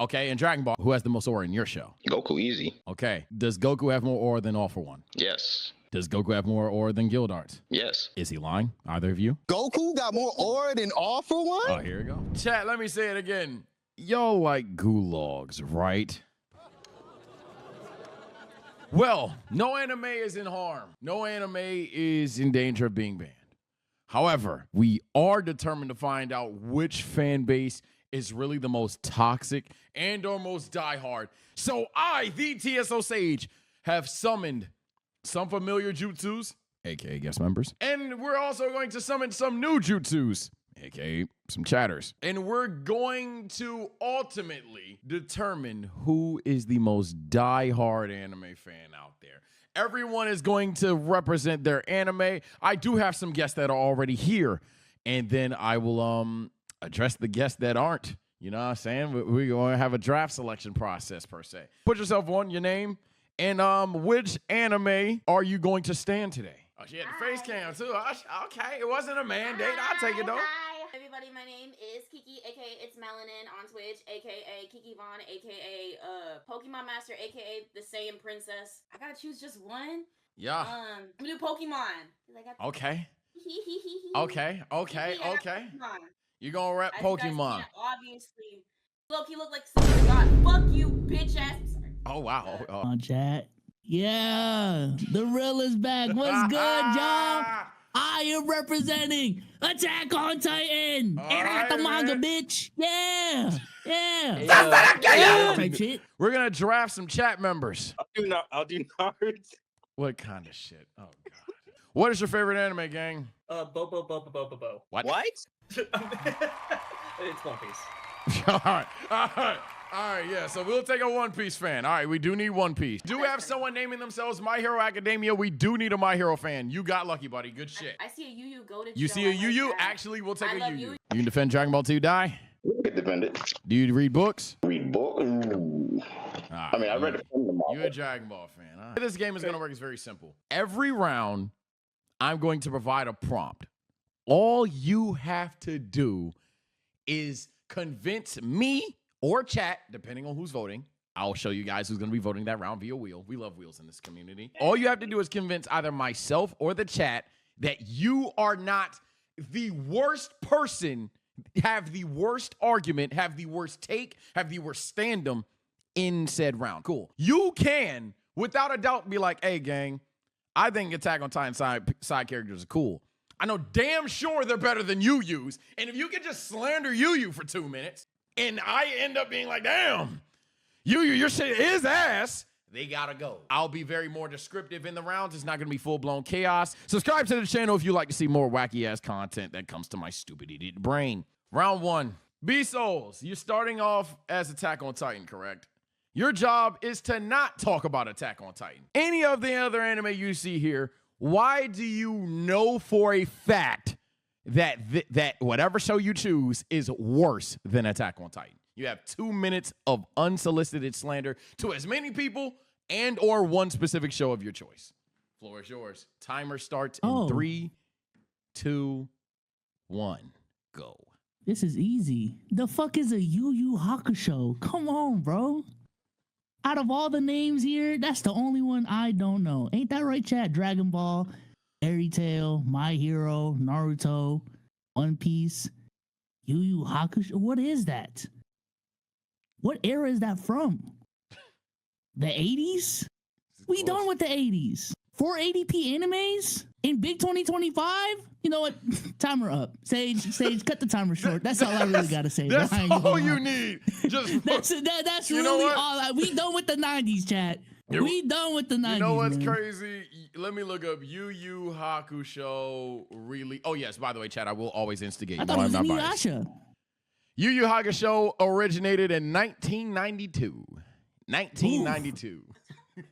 Okay, and Dragon Ball, who has the most aura in your show? Goku, easy. Okay, does Goku have more aura than All For One? Yes. Does Goku have more aura than Guild Arts? Yes. Is he lying? Either of you? Goku got more aura than All For One? Oh, here we go. Chat, let me say it again. Y'all like gulags, right? Well, no anime is in harm. No anime is in danger of being banned. However, we are determined to find out which fan base is really the most toxic and or most diehard. So I, the TSO Sage, have summoned some familiar jutsus, aka guest members, and we're also going to summon some new jutsus, aka some chatters. And we're going to ultimately determine who is the most diehard anime fan out there. Everyone is going to represent their anime. I do have some guests that are already here, and then I will address the guests that aren't. You know what I'm saying? We're going to have a draft selection process per se. Put yourself on, your name, and which anime are you going to stand today? Oh, she had the face cam too. Okay, it wasn't a mandate. I'll take it though. Hi, everybody. My name is Kiki, aka It's Melanin on Twitch, aka Kiki Vaughn, aka Pokemon Master, aka the Saiyan Princess. I gotta choose just one. Yeah. I'm gonna do Pokemon. Okay. Okay. Pokemon. You gonna rep Pokemon? Obviously, Loki look like some god. Fuck you, bitch ass. Sorry. Oh wow. On chat. Yeah, the real is back. What's good, y'all? I am representing Attack on Titan. And I got the manga, bitch. Yeah. Type shit. We're gonna draft some chat members. I'll do Naruto. What kind of shit? Oh god. What is your favorite anime, gang? Bo. What? It's One Piece. All right, yeah, so we'll take a One Piece fan. All right, we do need One Piece. Do we have someone naming themselves My Hero Academia? We do need a My Hero fan. You got lucky, buddy. Good shit. I see a Yu goated. You see a Yu? Actually, we'll take a Yu. Yu. You can defend Dragon Ball 2 Die? Get defended. Do you read books? Read book. Right, I mean, I read it from the manga. You're a Dragon Ball fan. All right. This game is going to work. It's very simple. Every round, I'm going to provide a prompt. All you have to do is convince me or chat, depending on who's voting. I'll show you guys who's going to be voting that round via wheel. We love wheels in this community. All you have to do is convince either myself or the chat that you are not the worst person, have the worst argument, have the worst take, have the worst stand-em in said round. Cool. You can, without a doubt, be like, hey, gang, I think Attack on Titan side characters are cool. I know damn sure they're better than Yu-Yu's. And if you can just slander Yu-Yu for 2 minutes, and I end up being like, damn, Yu-Yu, your shit is ass, they gotta go. I'll be very more descriptive in the rounds. It's not gonna be full-blown chaos. Subscribe to the channel if you like to see more wacky-ass content that comes to my stupid idiot brain. Round 1. B-Souls, you're starting off as Attack on Titan, correct? Your job is to not talk about Attack on Titan. Any of the other anime you see here, why do you know for a fact that that whatever show you choose is worse than Attack on Titan? You have 2 minutes of unsolicited slander to as many people and or one specific show of your choice. Floor is yours. Timer starts in 3, 2, 1. Go. This is easy. The fuck is a Yu Yu Hakusho? Come on, bro. Out of all the names here, that's the only one I don't know. Ain't that right, chat? Dragon Ball, Fairy Tail, My Hero, Naruto, One Piece, Yu Yu Hakusho. What is that? What era is that from? The 80s? We done with the 80s. 480p animes in big 2025? You know what? Timer up. Sage, cut the timer short. That's all I really gotta say. That's all you need. Just that's really all. We done with the 90s, chat. We done with the 90s. You know what's man. crazy? Let me look up Yu Yu Hakusho really. Oh yes, by the way, chat, I will always instigate. I thought it was Inuyasha. Yu Yu Hakusho originated in 1992. 1992.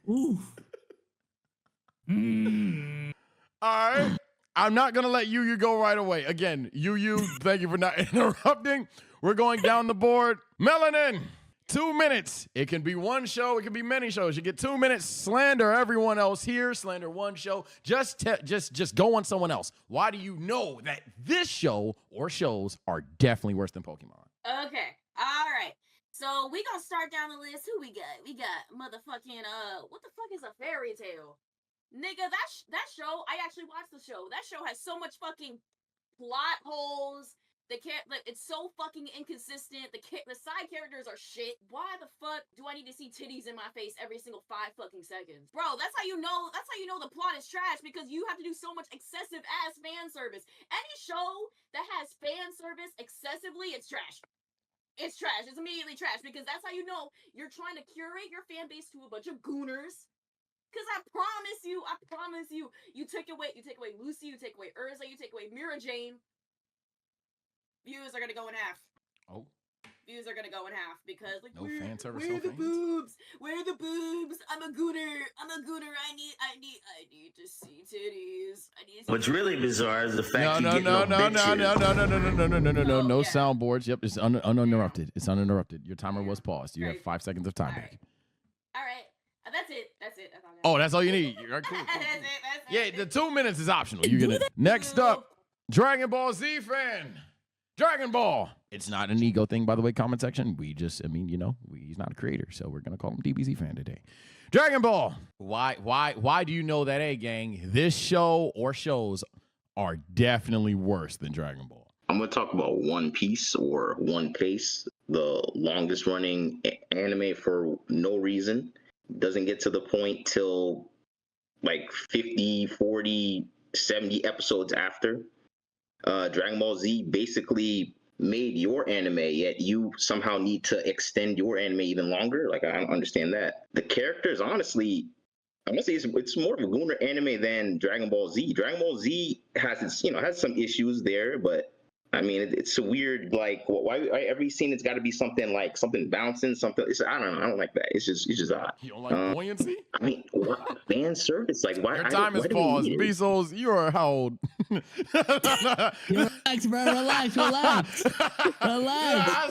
Oof. All right. I'm not going to let Yu go right away. Again, Yu, thank you for not interrupting. We're going down the board. Melanin, 2 minutes. It can be one show. It can be many shows. You get 2 minutes. Slander everyone else here. Slander one show. Just go on someone else. Why do you know that this show or shows are definitely worse than Pokemon? Okay. All right. So we gonna start down the list. Who we got? We got motherfucking what the fuck is a fairy tale? Nigga, that show, I actually watched the show. That show has so much fucking plot holes. It's so fucking inconsistent. The side characters are shit. Why the fuck do I need to see titties in my face every single 5 fucking seconds? Bro, that's how you know the plot is trash, because you have to do so much excessive ass fan service. Any show that has fan service excessively, it's trash. It's trash. It's immediately trash, because that's how you know you're trying to curate your fan base to a bunch of gooners. Because I promise you, you take away Lucy, you take away Urza, you take away Mira Jane. Views are gonna go in half. Oh. Views are gonna go in half because No fan service. Where are the boobs? Where are the boobs? I'm a gooner. I need to see titties. What's really bizarre is the fact No soundboards. Yep, it's uninterrupted. It's uninterrupted. Your timer was paused. You have 5 seconds of time back. All right. That's it. That's all. Oh, that's all you need. All right, cool. That's it. Yeah, the 2 minutes is optional. You get it. Next up, Dragon Ball Z fan. Dragon Ball. It's not an ego thing, by the way, comment section. He's not a creator, so we're going to call him DBZ fan today. Dragon Ball. Why do you know that, hey, gang? This show or shows are definitely worse than Dragon Ball. I'm going to talk about One Piece or One Piece, the longest running anime for no reason. Doesn't get to the point till like 50, 40, 70 episodes after. Dragon Ball Z basically made your anime, yet you somehow need to extend your anime even longer. Like, I don't understand that. The characters, honestly, I must say it's more of a gooner anime than Dragon Ball Z. Dragon Ball Z has has some issues there, but I mean, it's a weird, like, why every scene it's got to be something bouncing, something. I don't know. I don't like that. It's just odd. You don't like buoyancy? I mean, what? Fan service? Like, why? Your time is paused. Bezos, you are how old? Relax, bro. Relax. Yeah,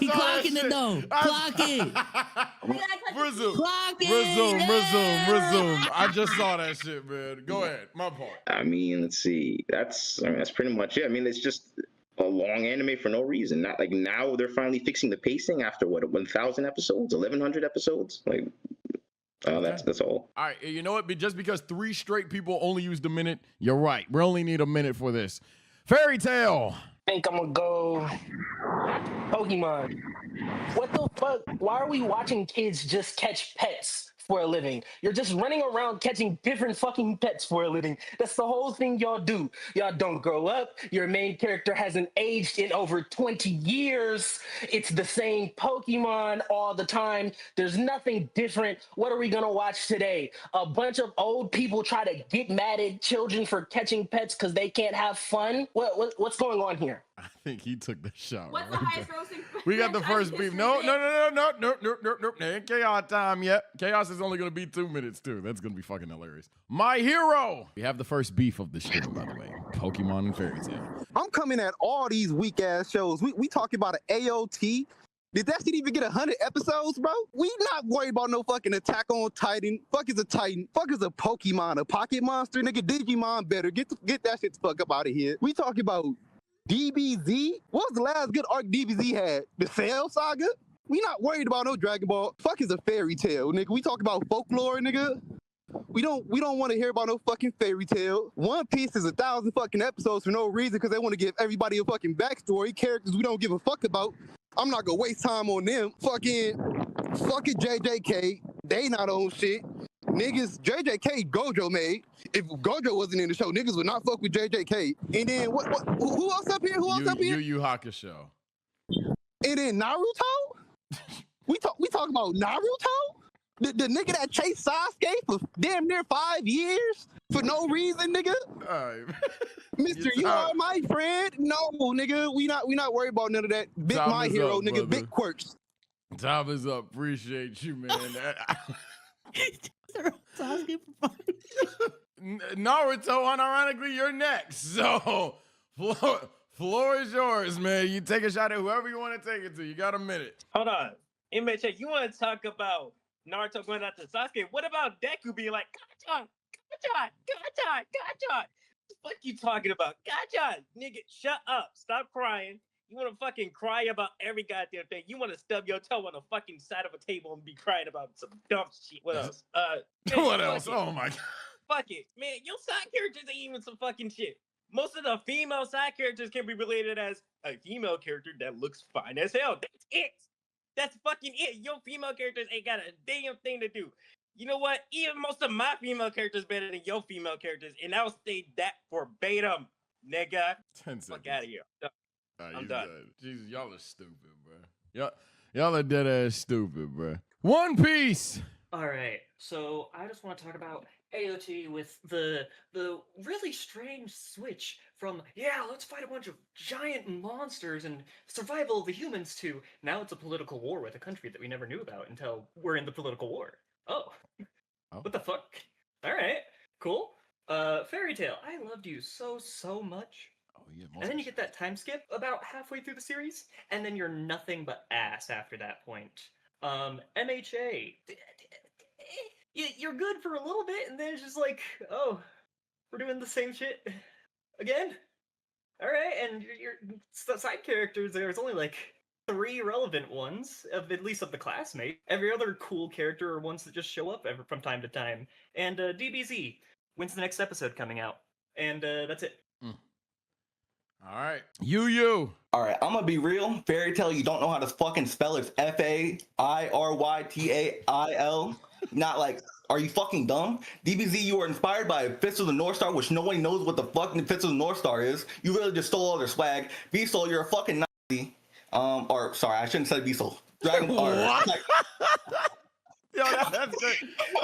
He clocking it, though. Clock it. Resume. I just saw that shit, man. Go ahead. My part. I mean, let's see. That's pretty much it. I mean, it's just a long anime for no reason. Not like now they're finally fixing the pacing after 1,000 episodes, 1,100 episodes. Like, that's all. All right, you know what? Just because 3 straight people only used a minute, you're right. We only need a minute for this. Fairy Tail. I think I'm gonna go Pokemon. What the fuck? Why are we watching kids just catch pets for a living? You're just running around catching different fucking pets for a living. That's the whole thing y'all do. Y'all don't grow up. Your main character hasn't aged in over 20 years. It's the same Pokemon all the time. There's nothing different. What are we gonna watch today? A bunch of old people try to get mad at children for catching pets because they can't have fun? What's going on here? I think he took the shot. What's the highest grossing? We got the first beef. No. There ain't chaos time yet. Chaos is only going to be 2 minutes, too. That's going to be fucking hilarious. My hero. We have the first beef of the show, by the way. Pokemon and Fairy Tail. I'm coming at all these weak ass shows. We talking about an AOT. Did that shit even get 100 episodes, bro? We not worried about no fucking Attack on Titan. Fuck is a Titan. Fuck is a Pokemon, a Pocket Monster, nigga. Digimon better. Get that shit the fuck up out of here. We talking about DBZ? What was the last good arc DBZ had? The Cell Saga? We not worried about no Dragon Ball. Fuck is a Fairy Tale, nigga. We talk about folklore, nigga. We don't want to hear about no fucking Fairy Tale. One Piece is 1,000 fucking episodes for no reason because they want to give everybody a fucking backstory. Characters we don't give a fuck about. I'm not gonna waste time on them. Fucking JJK. They not on shit. Niggas, JJK Gojo made. If Gojo wasn't in the show, niggas would not fuck with JJK. And then who else up here? Yu Yu Hakusho. And then Naruto? we talk about Naruto? The nigga that chased Sasuke for damn near 5 years for no reason, nigga. All right. Mister, you are my friend. No, nigga, we not worried about none of that. Big Time my is hero, up, nigga. brother. Big quirks. Time is up. Appreciate you, man. Naruto, unironically, you're next. So, floor is yours, man. You take a shot at whoever you want to take it to. You got a minute. Hold on. Image check. You want to talk about Naruto going after Sasuke? What about Deku being like, Gotcha! What the fuck you talking about? Gotcha! Nigga, shut up. Stop crying. You want to fucking cry about every goddamn thing. You want to stub your toe on the fucking side of a table and be crying about some dumb shit. What else? Man, What fuck else? it. Oh my god. Fuck it, man. Your side characters ain't even some fucking shit. Most of the female side characters can be related as a female character that looks fine as hell. That's it. That's fucking it. Your female characters ain't got a damn thing to do. You know what? Even most of my female characters better than your female characters, and I'll state that verbatim, nigga. 10 seconds. Fuck out of here. I'm done. Jesus, y'all are stupid, bro. Y'all are dead ass stupid, bro. One Piece. All right, so I just want to talk about AOT with the really strange switch from let's fight a bunch of giant monsters and survival of the humans to now it's a political war with a country that we never knew about until we're in the political war. Oh. What the fuck? All right, cool. Fairy Tale, I loved you so much. Oh yeah. And then you get that time skip about halfway through the series, and then you're nothing but ass after that point. MHA, you're good for a little bit, and then it's just like, oh, we're doing the same shit again. All right, and your side characters, there's only like 3 relevant ones, at least of the classmate. Every other cool character are ones that just show up from time to time. And DBZ, when's the next episode coming out? And that's it. All right. You. All right, I'm gonna be real. Fairy Tale, you don't know how to fucking spell it. It's FAIRYTAIL. Not like, are you fucking dumb? DBZ, you were inspired by Fist of the North Star, which no one knows what the fuck Fist of the North Star is. You really just stole all their swag. Beasol, you're a fucking Nazi. Or sorry, I shouldn't say Beasol. Dragon Ball. Yo, that's good.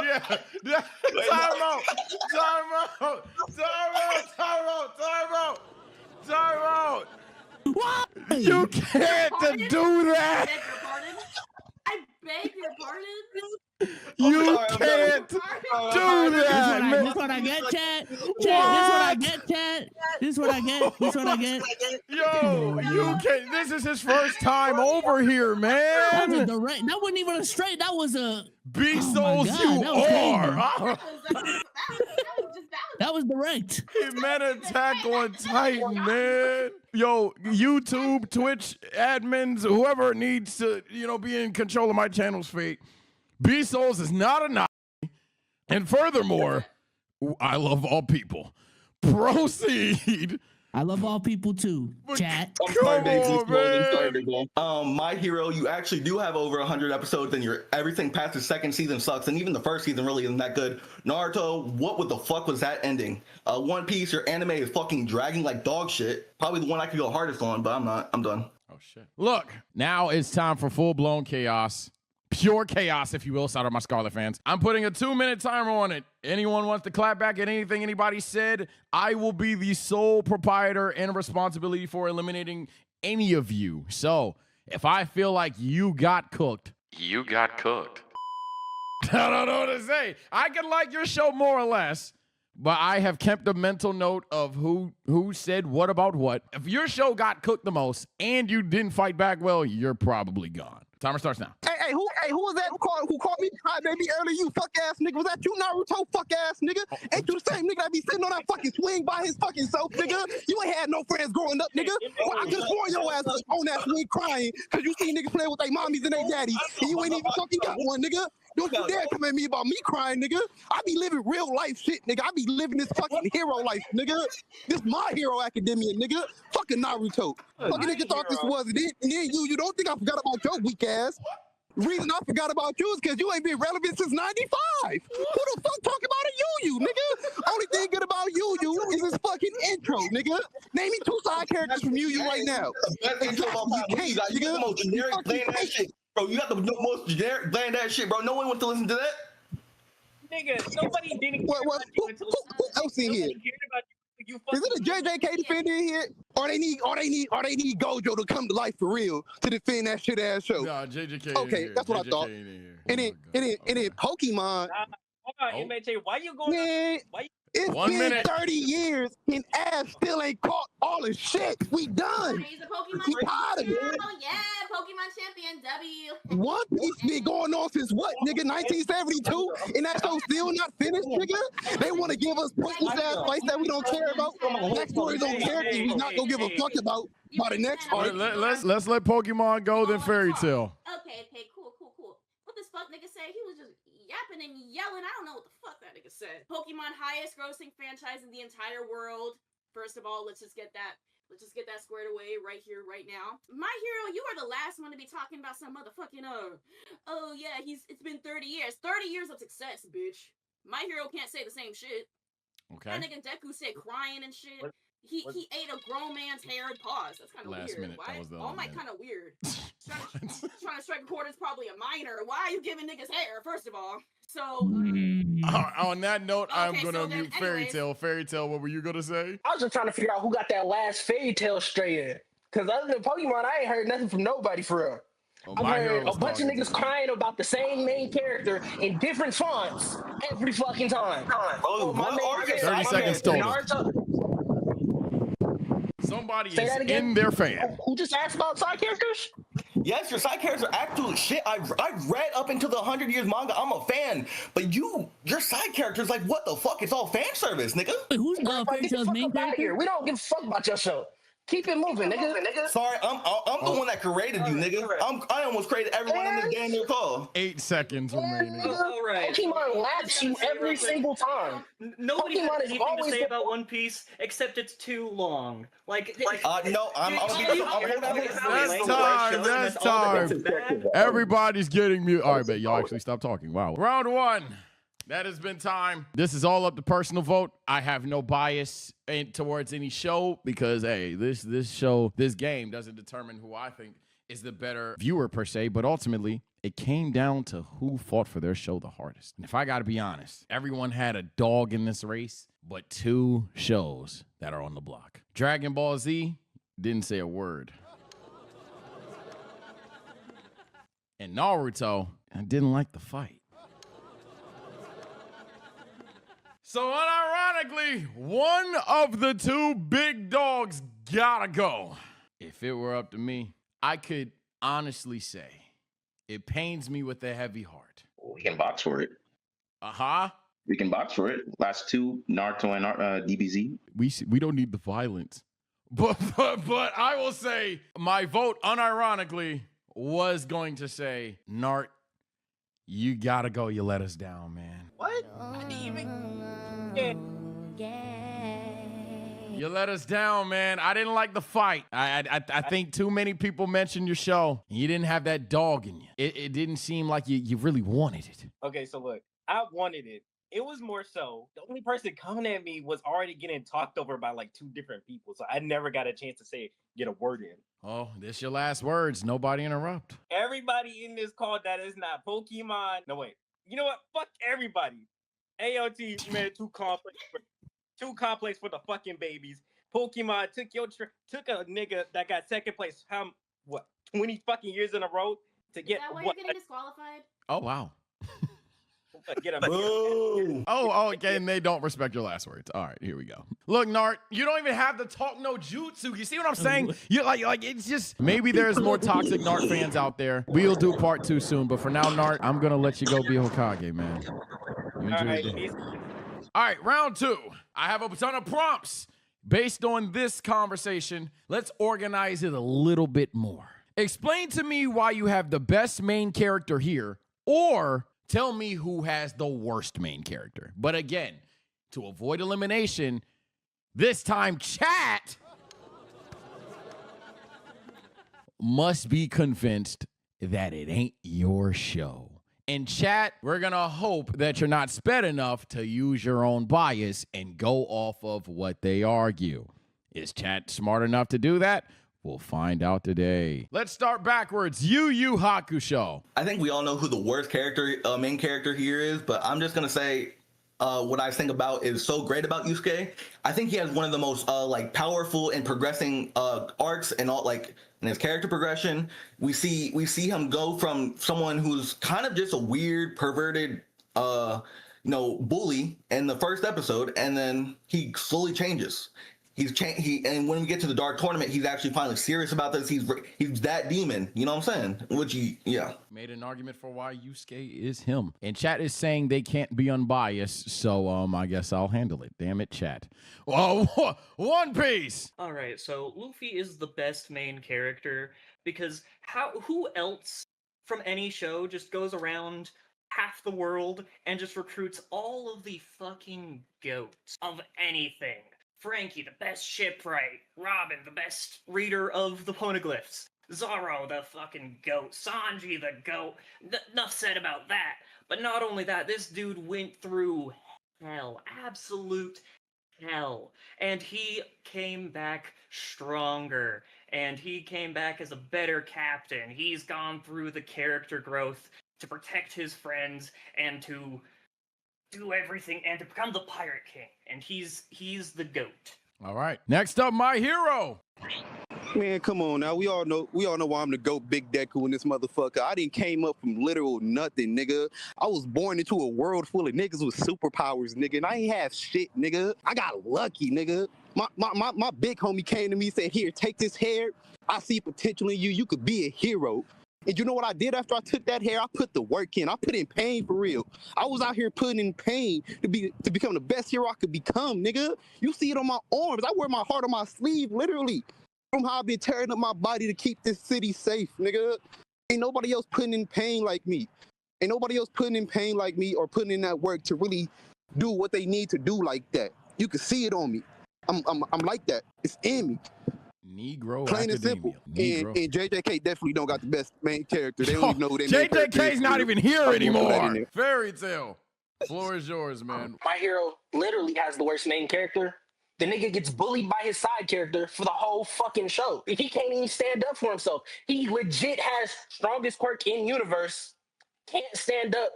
Yeah. Time out. What? You can't do that. I beg your pardon. You can't do that, man. This what I get, chat. This what I get. Yo, you can't. This is his first time over here, man. That was direct. That wasn't even a straight. That was a Beasol, you are. That was direct. He meant attack on Titan, man. Yo, YouTube, Twitch admins, whoever needs to, be in control of my channel's fate. Beasol is not a Nazi. And furthermore, I love all people. Proceed. I love all people too, chat. Come on, man. My Hero, you actually do have over 100 episodes, and everything past the second season sucks, and even the first season really isn't that good. Naruto, what the fuck was that ending? One Piece, your anime is fucking dragging like dog shit. Probably the one I could go hardest on, but I'm not. I'm done. Oh shit. Look, now it's time for full-blown chaos. Pure chaos, if you will, shout out my Scarlet fans. I'm putting a 2-minute timer on it. Anyone wants to clap back at anything anybody said, I will be the sole proprietor and responsibility for eliminating any of you. So, if I feel like you got cooked, you got cooked. I don't know what to say. I can like your show more or less, but I have kept a mental note of who said what about what. If your show got cooked the most and you didn't fight back well, you're probably gone. Timer starts now. Hey, who was that who called me cry baby earlier? You fuck ass nigga. Was that you, Naruto? Fuck ass nigga. Ain't you the same nigga that be sitting on that fucking swing by his fucking self, nigga? You ain't had no friends growing up, nigga. Well, I just sworn your ass was on that swing crying because you see niggas playing with their mommies and their daddies, and you ain't even fucking got one, nigga. Don't you dare come at me about me crying, nigga. I be living real life shit, nigga. I be living this fucking hero life, nigga. This My Hero Academia, nigga. Fucking Naruto. Fucking nigga thought this was it. And then you don't think I forgot about your weak ass. The reason I forgot about you is because you ain't been relevant since 95. Who the fuck talking about a you, nigga? Only thing good about you is this fucking intro, nigga. Name me 2 side characters from you right now. You can't, you got the most generic bland ass shit. Bro, you got the most generic bland ass shit, bro. No one wants to listen to that. Nigga, nobody didn't care about you until who else in here? You is it a JJK defender in here? Or they need Gojo to come to life for real to defend that shit ass show? Nah, JJK. Okay, that's what I thought. And then Pokemon. Hold on, MHA, why you going? Man, why It's 1 been minute. 30 years and Ash still ain't caught all the shit. We done. He's a Pokemon We tired of champion. it. Oh yeah, Pokemon champion W. One Piece been going on since what, nigga? 1972, and that show still not finished, nigga. They want to give us pointless ass fights that we don't care about. Backstories on characters we not gonna give a fuck about by the next arc. Let's let Pokemon go, then Fairy Tale. Okay, cool. What this fuck nigga say? He was just yapping and yelling. I don't know what the fuck that nigga said. Pokemon highest grossing franchise in the entire world. First of all, let's just get that squared away right here, right now. My Hero, you are the last one to be talking about some motherfucking oh yeah, it's been 30 years. 30 years of success, bitch. My Hero can't say the same shit. Okay. That nigga Deku said crying and shit. He ate a grown man's hair and paws. That's kind of weird. Last minute. Why? That was the All my kind of weird. Trying to strike a chord is probably a minor. Why are you giving niggas hair? First of all, so. On that note, I'm Okay, gonna so then, mute Fairy anyways. Tale. Fairy Tale, what were you gonna say? I was just trying to figure out who got that last Fairy Tale straight in. Because other than Pokemon, I ain't heard nothing from nobody for real. Oh, I've My Hero heard a was bunch of talking niggas to me. crying about the same main character in different fonts every fucking time. Oh, my what main arc is character- 30 my seconds main- total. Naruto. Somebody Say is that again? in their fan. Who just asked about side characters? Yes, your side characters are actual shit. I've read up into the 100 Years manga. I'm a fan, but your side characters, like, what the fuck? It's all fan service, nigga. Wait, who's Get Fairy the Tale's fuck main up out of here. character? We don't give a fuck about your show. Keep it moving, nigga. Sorry, I'm the one that created you, nigga. I almost created everyone in this damn near call. 8 seconds remaining. All right. Pokemon laughs you every single time. Nobody Pokemon has is anything to always say the- about One Piece except it's too long. No, That's time. Everybody's getting mute. All right, but y'all actually stop talking. Wow. Round 1. That has been time. This is all up to personal vote. I have no bias towards any show because, hey, this game doesn't determine who I think is the better viewer per se, but ultimately it came down to who fought for their show the hardest. And if I got to be honest, everyone had a dog in this race, but 2 shows that are on the block. Dragon Ball Z didn't say a word. And Naruto, I didn't like the fight. So unironically, one of the 2 big dogs gotta go. If it were up to me, I could honestly say it pains me with a heavy heart. We can box for it. Uh-huh. We can box for it. Last 2, Naruto and DBZ. We don't need the violence. But I will say my vote unironically was going to say, Nart, you gotta go. You let us down, man. What? I didn't even. You let us down, man. I didn't like the fight. I think too many people mentioned your show. You didn't have that dog in you. It didn't seem like you really wanted it. Okay, so look, I wanted it. It was more so the only person coming at me was already getting talked over by like 2 different people, so I never got a chance to get a word in. Oh, this your last words. Nobody interrupt. Everybody in this call that is not Pokemon. No, wait. You know what? Fuck everybody. AOT made too complex for the fucking babies. Pokemon took a nigga that got second place. 20 fucking years in a row to get Is that why what? you're getting disqualified? Oh, wow. Get a Boom. Oh, okay, and they don't respect your last words. All right, here we go. Look, Nart, you don't even have to talk no jutsu. You see what I'm saying? You like it's just maybe there's more toxic Nart fans out there. We'll do part 2 soon, but for now, Nart, I'm gonna let you go be Hokage, man. You enjoy Alright, your day. All right, round 2. I have a ton of prompts. Based on this conversation, let's organize it a little bit more. Explain to me why you have the best main character here, or tell me who has the worst main character. But again, to avoid elimination, this time chat must be convinced that it ain't your show. In chat, we're gonna hope that you're not sped enough to use your own bias and go off of what they argue. Is chat smart enough to do that? We'll find out today. Let's start backwards. Yu Yu Hakusho. I think we all know who the worst character, main character here is, but I'm just gonna say what I think about is so great about Yusuke. I think he has one of the most like powerful and progressing arcs and all like in his character progression. We see him go from someone who's kind of just a weird, perverted bully in the first episode, and then he slowly changes. And when we get to the dark tournament, he's actually finally serious about this. He's that demon, you know what I'm saying? Yeah. Made an argument for why Yusuke is him. And chat is saying they can't be unbiased, so I guess I'll handle it. Damn it, chat. Oh, One Piece! All right, so Luffy is the best main character because who else from any show just goes around half the world and just recruits all of the fucking goats of anything? Frankie, the best shipwright. Robin, the best reader of the poneglyphs. Zoro, the fucking goat. Sanji, the goat. Enough said about that. But not only that, this dude went through hell. Absolute hell. And he came back stronger. And he came back as a better captain. He's gone through the character growth to protect his friends and to do everything and to become the Pirate King. And he's the GOAT. All right. Next up, my hero. Man, come on now. We all know why I'm the GOAT, Big Deku in this motherfucker. I didn't came up from literal nothing, nigga. I was born into a world full of niggas with superpowers, nigga, and I ain't have shit, nigga. I got lucky, nigga. My big homie came to me and said, here, take this hair. I see potential in you. You could be a hero. And you know what I did after I took that hair? I put the work in. I put in pain for real. I was out here putting in pain to become the best hero I could become, nigga. You see it on my arms. I wear my heart on my sleeve, literally. From how I've been tearing up my body to keep this city safe, nigga. Ain't nobody else putting in pain like me. Ain't nobody else putting in pain like me or putting in that work to really do what they need to do like that. You can see it on me. I'm like that. It's in me. Negro Plain and simple. And JJK definitely don't got the best main character. They don't even know who they JJK's not even here anymore. Fairy Tail. Floor is yours, man. My hero literally has the worst main character. The nigga gets bullied by his side character for the whole fucking show. He can't even stand up for himself. He legit has strongest quirk in universe. Can't stand up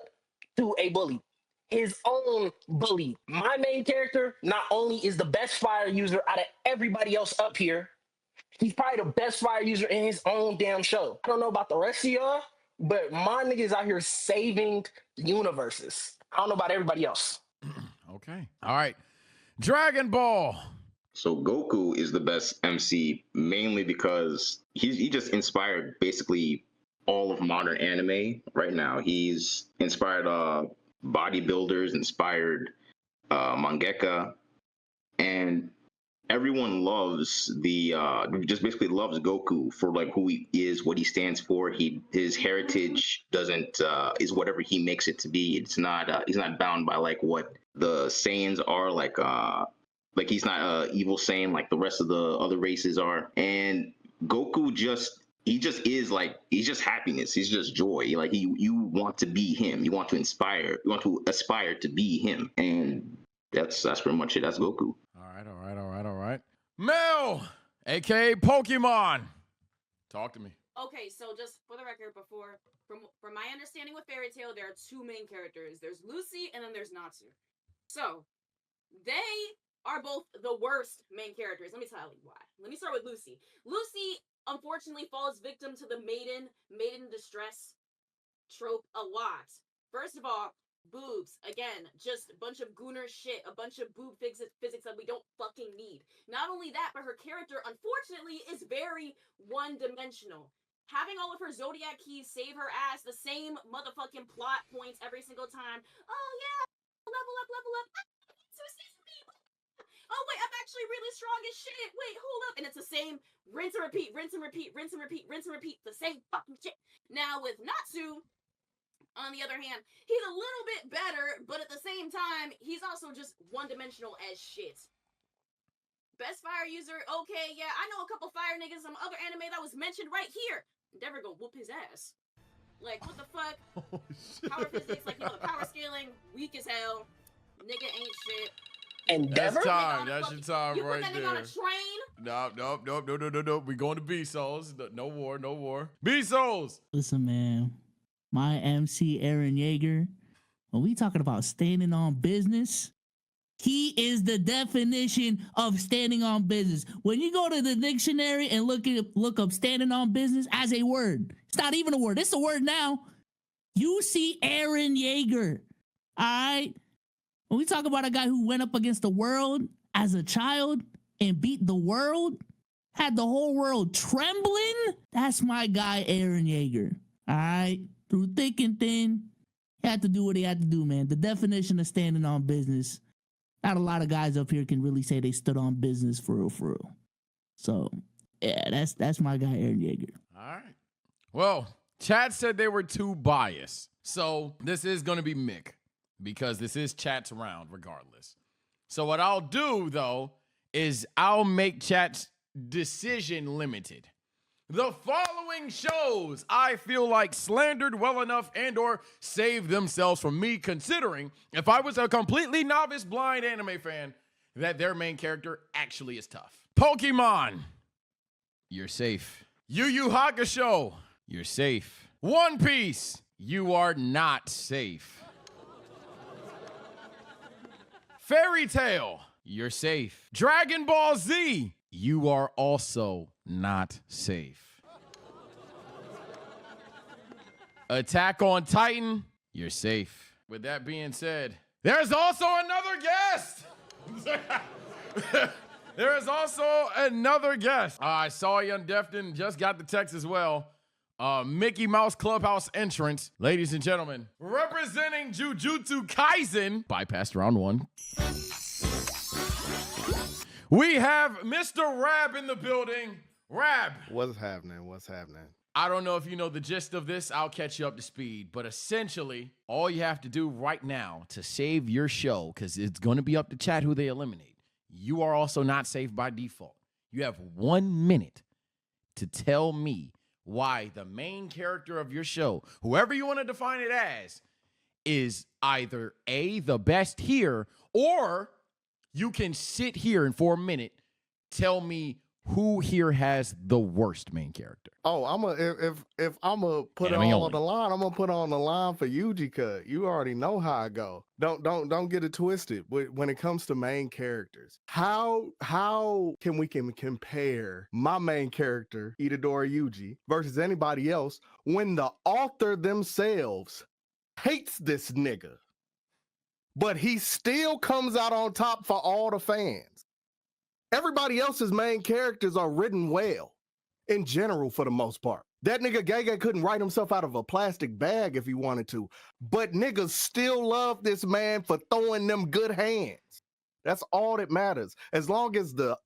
to a bully. His own bully. My main character not only is the best fire user out of everybody else up here, he's probably the best fire user in his own damn show. I don't know about the rest of y'all, but my niggas out here saving universes. I don't know about everybody else. Okay. All right. Dragon Ball. So Goku is the best MC mainly because he just inspired basically all of modern anime right now. He's inspired bodybuilders, inspired mangaka, and everyone loves just basically loves Goku for like who he is, what he stands for. His heritage doesn't is whatever he makes it to be. It's not he's not bound by like what the Saiyans are like he's not evil Saiyan like the rest of the other races are. And Goku he just is like, he's just happiness. He's just joy. Like you want to be him. You want to aspire to be him. And that's pretty much it. That's Goku. All right. Mel, aka Pokemon. Talk to me. Okay, so just for the record, from my understanding with Fairy Tail, there are two main characters. There's Lucy and then there's Natsu. So they are both the worst main characters. Let me tell you why. Let me start with Lucy. Lucy unfortunately falls victim to the maiden distress trope a lot. First of all, boobs. Again, just a bunch of gooner shit, a bunch of boob physics that we don't fucking need. Not only that, but her character, unfortunately, is very one-dimensional. Having all of her Zodiac keys save her ass the same motherfucking plot points every single time. Oh yeah, level up. Oh wait, I'm actually really strong as shit. Wait, hold up. And it's the same rinse and repeat, the same fucking shit. Now with Natsu, on the other hand, he's a little bit better, but at the same time, he's also just one-dimensional as shit. Best fire user, okay, yeah, I know a couple fire niggas, some other anime that was mentioned right here. Endeavor go whoop his ass. Like, what the fuck? Oh, shit. Power physics, like, the power scaling, weak as hell. Nigga ain't shit. Endeavor? That's your time you right put that there. nigga on a train? No. We going to B-Souls. No war. B-Souls. Listen, man, my MC Aaron Yeager, when we talking about standing on business, he is the definition of standing on business. When you go to the dictionary and look up standing on business as a word, it's not even a word. It's a word now. You see Aaron Yeager. All right. When we talk about a guy who went up against the world as a child and beat the world, had the whole world trembling, that's my guy, Eren Yeager. All right? Through thick and thin, he had to do what he had to do, man. The definition of standing on business. Not a lot of guys up here can really say they stood on business for real, for real. So, yeah, that's my guy, Eren Yeager. All right. Well, chat said they were too biased. So this is going to be Mick because this is chat's round regardless. So what I'll do, though, is I'll make chat's decision limited. The following shows I feel like slandered well enough and or saved themselves from me considering if I was a completely novice blind anime fan that their main character actually is tough. Pokemon, you're safe. Yu Yu Hakusho, you're safe. One Piece, you are not safe. Fairy Tail, you're safe. Dragon Ball Z, you are also not safe. Attack on Titan, you're safe. With that being said, there's also another guest. There is also another guest. I saw Young Defton just got the text as well. Mickey Mouse Clubhouse entrance. Ladies and gentlemen, representing Jujutsu Kaisen, bypassed round one. We have Mr. Rab in the building. Rab. What's happening? What's happening? I don't know if you know the gist of this. I'll catch you up to speed. But essentially, all you have to do right now to save your show, because it's going to be up to chat who they eliminate. You are also not safe by default. You have 1 minute to tell me why the main character of your show, whoever you want to define it as, is either A, the best here, or you can sit here and for a minute tell me who here has the worst main character. Oh, if I'm gonna put it on the line, I'm gonna put on the line for Yuji cut. You already know how I go. Don't get it twisted. When it comes to main characters, how can we compare my main character Itadori Yuji versus anybody else when the author themselves hates this nigga, but he still comes out on top for all the fans? Everybody else's main characters are written well, in general, for the most part. That nigga Gege couldn't write himself out of a plastic bag if he wanted to, but niggas still love this man for throwing them good hands. That's all that matters. As long as the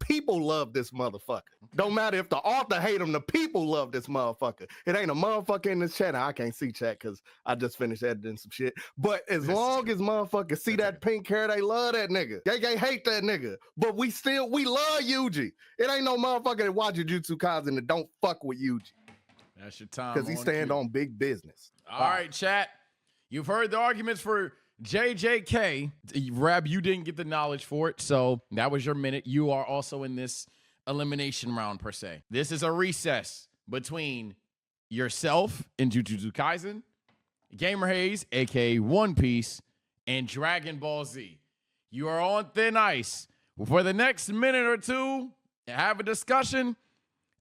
people love this motherfucker. Don't matter if the author hate him, the people love this motherfucker. It ain't a motherfucker in this chat. I can't see chat because I just finished editing some shit. But as long as motherfuckers see that pink hair, they love that nigga. They hate that nigga. But we love Yuji. It ain't no motherfucker that watch Jujutsu Kaisen that don't fuck with Yuji. That's your time. Because he stand on big business. All right, chat. You've heard the arguments for JJK. Rab, you didn't get the knowledge for it, so that was your minute. You are also in this elimination round, per se. This is a recess between yourself and Jujutsu Kaisen, Gamer Haze, aka One Piece, and Dragon Ball Z. You are on thin ice. For the next minute or two, have a discussion.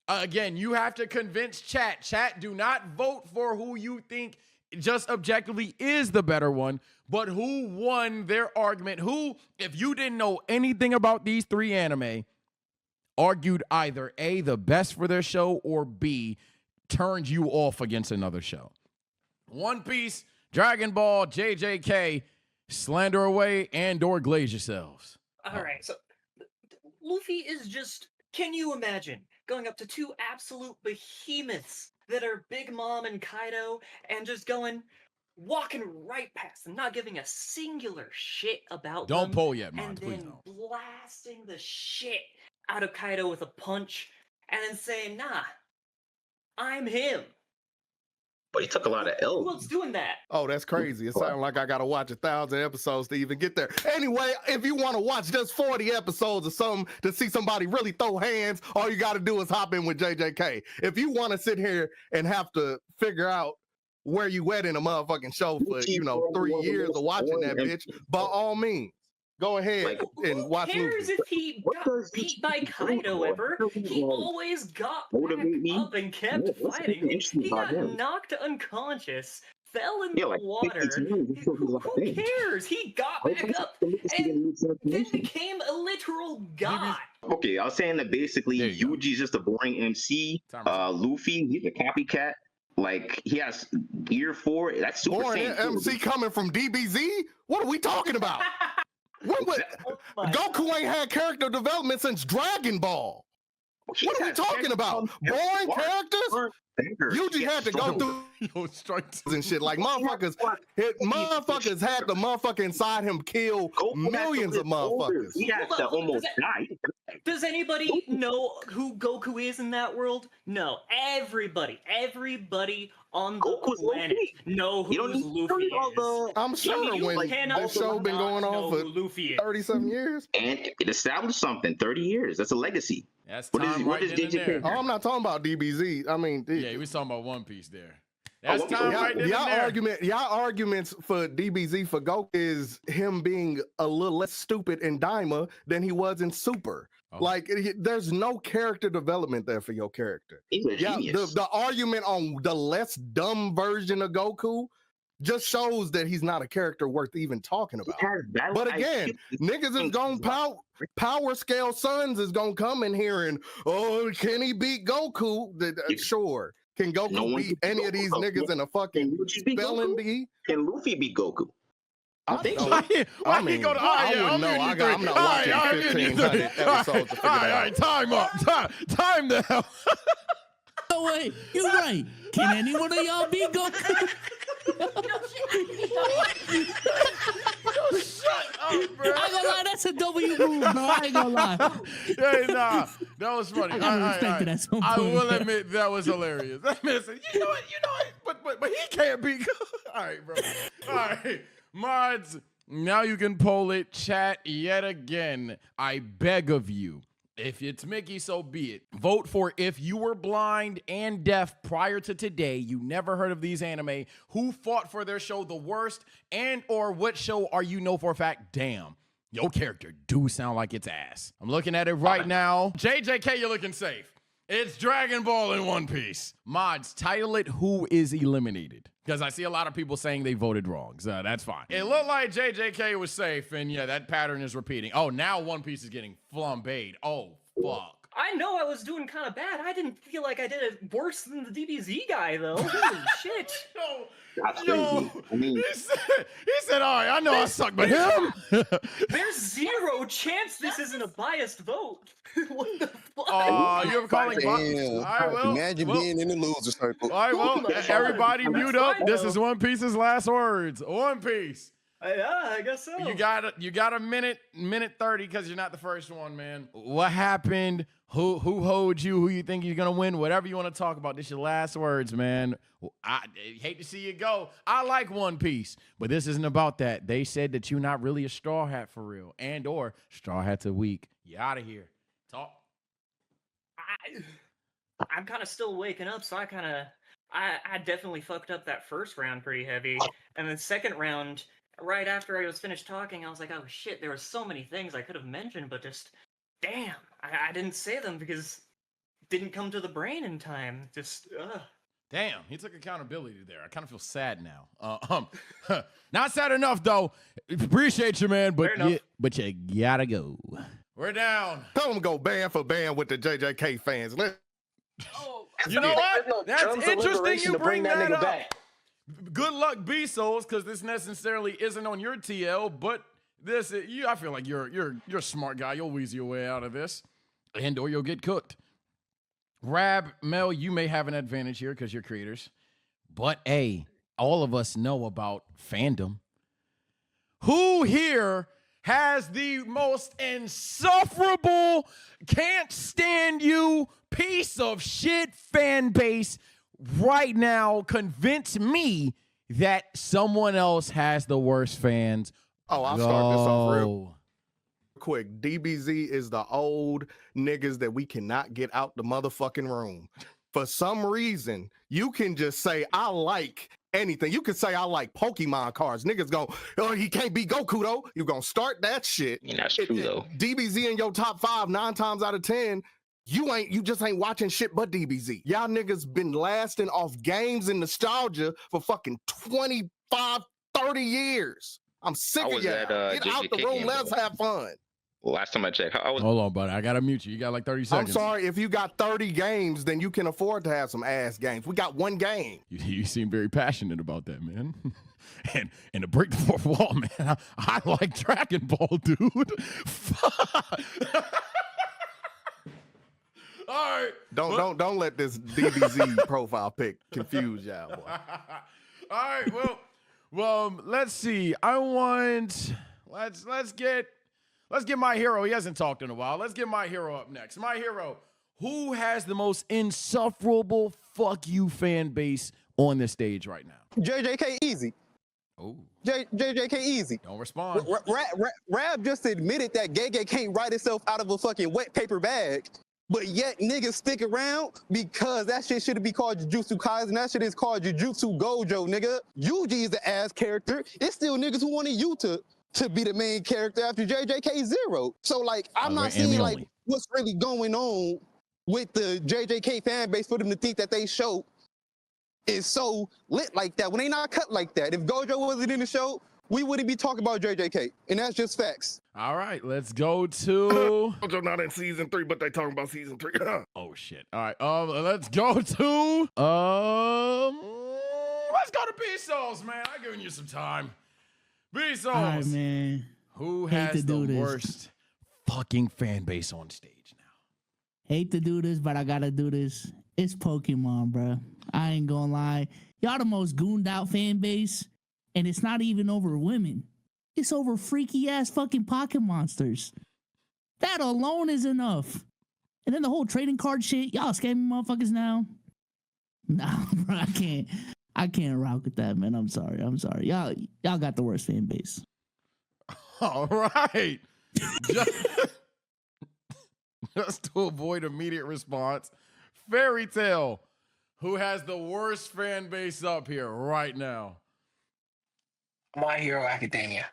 Again, you have to convince chat. Chat, do not vote for who you think just objectively is the better one, but who won their argument, who, if you didn't know anything about these three anime, argued either A, the best for their show, or B, turned you off against another show. One Piece, Dragon Ball, JJK, slander away and or glaze yourselves. All right, so Luffy is just, can you imagine going up to two absolute behemoths that are Big Mom and Kaido and just walking right past them, not giving a singular shit about them. Don't pull yet, Mom. And Please then don't. blasting the shit out of Kaido with a punch and then saying, nah, I'm him. But he took a lot of Who L's. else doing that? Oh, that's crazy. It sounds like I got to watch 1,000 episodes to even get there. Anyway, if you want to watch just 40 episodes or something to see somebody really throw hands, all you got to do is hop in with JJK. If you want to sit here and have to figure out where you at in a motherfucking show for, 3 years of watching that bitch, by all means, go ahead and watch Who cares Luffy. if he got beat by Kaido ever? He always got back up and kept fighting. He got knocked unconscious fell in Yeah, the like water. 50 times before he was Who like, "Damn." cares? He got back up and then became a literal god. Okay, I was saying that basically There you go. Yuji's just a boring MC. Timer's up. Luffy, he's a copycat. Like he has Gear 4. That's Super Boring Saiyan 4. MC coming from DBZ? What are we talking about? Oh my Goku ain't had character development since Dragon Ball. What are we talking about? Boring characters? Yuji had to go through Yo, strikes. and shit. Like motherfuckers had the motherfucker inside him kill millions of motherfuckers. He has to almost die. Does anybody know who Goku is in that world? No. Everybody on the Goku's planet Luffy. know who You don't need Luffy all is. the. I'm sure You when cannot this show been not going on know for who Luffy is. 30-something years. And it established something. 30 years. That's a legacy. That's What is- time what right is then and JJK? there. Oh, I'm not talking about DBZ. I mean, Yeah, he was talking about One Piece there. That's One Piece. time right then and there. y'all arguments for DBZ for Goku is him being a little less stupid in Daima than he was in Super. Oh. Like, there's no character development there for your character. He's a Yeah, genius. the argument on the less dumb version of Goku just shows that he's not a character worth even talking He about. has battle But again, IQ. niggas is gonna power scale sons is gonna come in here and, oh, can he beat Goku? Sure. Can Goku No one beat can any beat of these Goku. niggas in a fucking Can Yuji beat spelling Goku? bee? Can Luffy beat Goku? I think so. Why I he mean, go to I yeah, wouldn't know. I'm I'm not watching 1,500 episodes to figure all that right, out. time up. Time the hell. No way. You're right. Can any one of y'all beat Goku? Shut up, bro. I ain't gonna lie, that's a W move, bro. I ain't gonna lie. Hey, nah, that was funny. I gotta respect it at some I point, will bro. admit that was hilarious. That man said, you know what, but he can't be. All right, bro. All right, mods. Now you can poll it. Chat yet again. I beg of you. If it's Mickey, so be it. Vote for if you were blind and deaf prior to today, you never heard of these anime, who fought for their show the worst, and or what show are you know for a fact, damn, your character do sound like it's ass. I'm looking at it right now. JJK, you're looking safe. It's Dragon Ball in One Piece. Mods, title it Who is Eliminated. Because I see a lot of people saying they voted wrong, so that's fine. It looked like JJK was safe, and yeah, that pattern is repeating. Oh, now One Piece is getting flambéed. Oh, fuck. I know I was doing kind of bad. I didn't feel like I did it worse than the DBZ guy, though. Holy shit. That's Yo, crazy. I mean, he said, all right, I know I suck, but him? There's zero chance this isn't a biased vote. What the fuck? Oh, you ever calling bots? Damn. All right, well, Imagine well, being in the loser circle. all right, well, Oh my God. everybody That's mute up. fine, This though. is One Piece's last words. One Piece. Yeah, I guess so. You got a minute 30 because you're not the first one, man. What happened? Who holds you? Who you think you're gonna win? Whatever you want to talk about. This is your last words, man. I hate to see you go. I like One Piece, but this isn't about that. They said that you're not really a Straw Hat for real, and or Straw Hats are weak. You out of here. Talk. I'm kind of still waking up, so I definitely fucked up that first round pretty heavy. And the second round, right after I was finished talking, I was like, oh shit, there were so many things I could have mentioned, but just, damn, I didn't say them because it didn't come to the brain in time. Just, ugh. Damn, he took accountability there. I kind of feel sad now. Not sad enough though. Appreciate you, man, but you gotta go. We're down. Tell them go band for band with the JJK fans. You know what? That's interesting you bring that up. back. Good luck, B-Souls, because this necessarily isn't on your TL, but this I feel like you're a smart guy. You'll weasel your way out of this, and or you'll get cooked. Rab, Mel, you may have an advantage here because you're creators, but all of us know about fandom. Who here has the most insufferable, can't stand you piece of shit fan base right now? Convince me that someone else has the worst fans. Oh, I'll start this off real quick. DBZ is the old niggas that we cannot get out the motherfucking room. For some reason, you can just say, I like anything. You can say, I like Pokemon cards. Niggas go, oh, he can't be Goku though. You're going to start that shit. that's true though. DBZ in your top 5, 9 times out of 10, You just ain't watching shit but DBZ. Y'all niggas been lasting off games and nostalgia for fucking 25, 30 years. I'm sick of y'all. Get out the room, let's have fun. Last time I checked, hold on, buddy. I gotta mute you. You got like 30 seconds. I'm sorry, if you got 30 games, then you can afford to have some ass games. We got one game. You seem very passionate about that, man. And to break the fourth wall, man, I like Dragon Ball, dude. All right. Don't let this DBZ profile pic confuse y'all, boy. All right. Well, let's see. Let's get my hero. He hasn't talked in a while. Let's get my hero up next. My hero, who has the most insufferable fuck you fan base on this stage right now? JJK Easy. Oh. JJK Easy. Don't respond. Rab just admitted that Gay can't write itself out of a fucking wet paper bag. But yet niggas stick around because that shit should be called Jujutsu Kaisen. That shit is called Jujutsu Gojo, nigga. Yuji is the ass character. It's still niggas who wanted you to be the main character after JJK Zero. So like, I'm not seeing like what's really going on with the JJK fan base for them to think that they show is so lit like that when they not cut like that. If Gojo wasn't in the show, we wouldn't be talking about JJK, and that's just facts. All right, let's go to. Gojo not in season 3, but they talking about season 3. Oh shit! All right, let's go to let's go to B-Souls, man. I'm giving you some time. B-Souls, All right, man. Who has the worst fucking fan base on stage now? Hate to do this, but I gotta do this. It's Pokemon, bro. I ain't gonna lie. Y'all the most gooned out fan base. And it's not even over women. It's over freaky ass fucking pocket monsters. That alone is enough. And then the whole trading card shit, y'all scamming motherfuckers now. Nah, bro, I can't rock with that, man. I'm sorry. Y'all got the worst fan base. All right. Just to avoid immediate response, Fairy Tail, who has the worst fan base up here right now? My Hero Academia.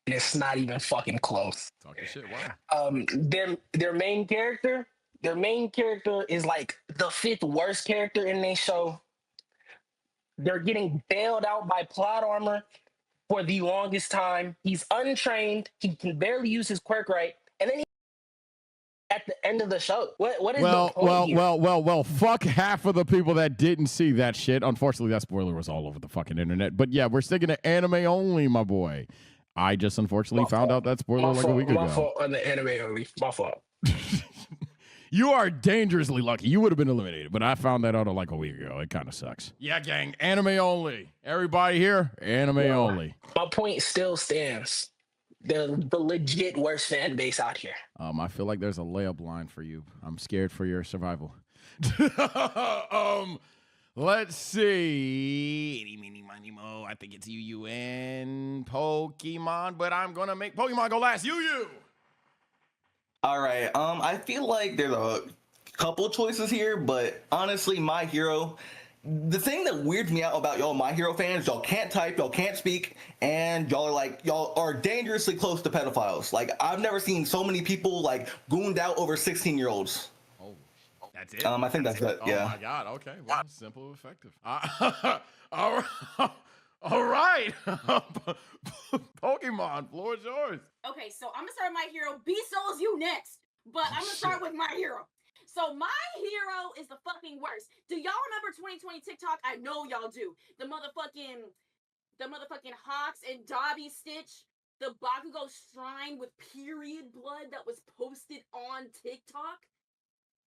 And it's not even fucking close. Talk your shit, wow. Their main character is like the 5th worst character in their show. They're getting bailed out by plot armor for the longest time. He's untrained. He can barely use his quirk right. And then at the end of the show, what is the point here? Well, fuck half of the people that didn't see that shit. Unfortunately, that spoiler was all over the fucking internet. But yeah, we're sticking to anime only, my boy. I just unfortunately found out that spoiler like a week ago. My fault on the anime only. My fault. You are dangerously lucky. You would have been eliminated, but I found that out like a week ago. It kind of sucks. Yeah, gang, anime only. Everybody here, anime only. My point still stands. The legit worst fan base out here. I feel like there's a layup line for you. I'm scared for your survival. Let's see. Eeny, meeny, miny, mo. I think it's UUN Pokemon, but I'm gonna make Pokemon go last. UU. All right. I feel like there's a couple choices here, but honestly, My Hero. The thing that weirds me out about y'all My Hero fans, y'all can't type, y'all can't speak, and y'all are dangerously close to pedophiles. Like, I've never sseen so many people like gooned out over 16-year-olds. Oh, that's it? I think that's it. Yeah. Oh my God. Okay. Well, simple and effective. All right. Pokemon, floor is yours. Okay, so I'm gonna start My Hero. B-Souls, you next. But I'm gonna start with My Hero. So My Hero is the fucking worst. Do y'all remember 2020 TikTok? I know y'all do. The motherfucking Hawks and Dobby Stitch, the Bakugo shrine with period blood that was posted on TikTok.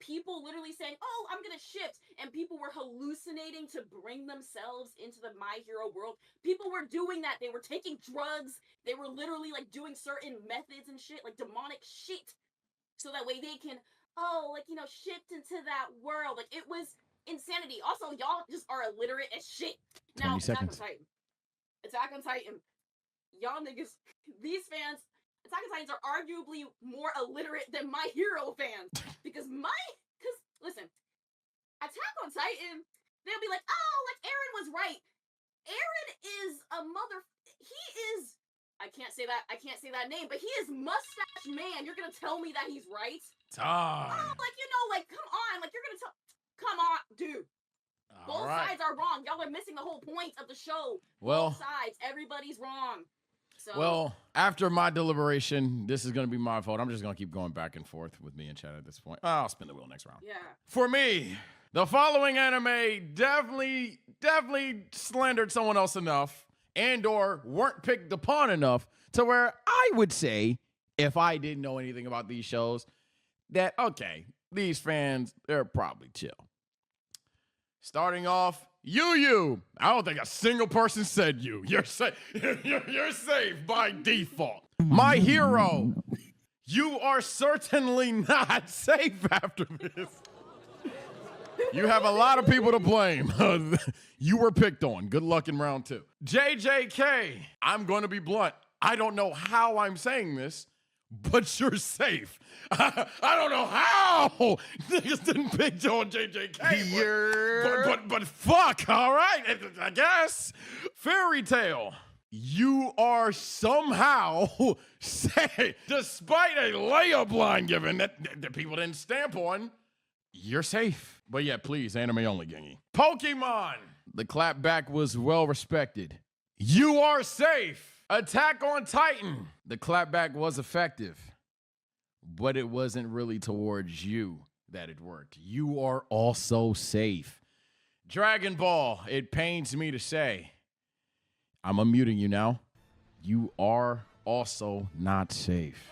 People literally saying, "Oh, I'm gonna shift," and people were hallucinating to bring themselves into the My Hero world. People were doing that. They were taking drugs. They were literally like doing certain methods and shit, like demonic shit, so that way they can. Shift into that world. Like, it was insanity. Also, y'all just are illiterate as shit. Now, Attack on Titan. Y'all niggas, these fans, Attack on Titans are arguably more illiterate than My Hero fans. Because listen, Attack on Titan, they'll be like, oh, like, Eren was right. Eren is I can't say that name, but he is Mustache Man. You're gonna tell me that he's right? time. Oh, like, you know, like, come on. Like, you're going to tell. Come on, dude. Both sides are wrong. Y'all are missing the whole point of the show. Well, both sides. Everybody's wrong. So. Well, after my deliberation, this is going to be my fault. I'm just going to keep going back and forth with me and Chad at this point. I'll spin the wheel next round. Yeah. For me, the following anime definitely slandered someone else enough and or weren't picked upon enough to where I would say, if I didn't know anything about these shows, that, okay, these fans, they're probably chill. Starting off, Yu. I don't think a single person said you. You're safe. You're safe by default. My hero, you are certainly not safe after this. You have a lot of people to blame. You were picked on. Good luck in round 2. JJK, I'm going to be blunt. I don't know how I'm saying this, but you're safe. I don't know how niggas didn't pick you on JJK, but fuck, all right, I guess. Fairy Tail, you are somehow safe, despite a layup line given that people didn't stamp on, you're safe. But yeah, please, anime only, Gengi. Pokemon, the clapback was well respected. You are safe. Attack on Titan, the clapback was effective, but it wasn't really towards you that it worked. You are also safe. Dragon Ball, it pains me to say, I'm unmuting you now. You are also not safe.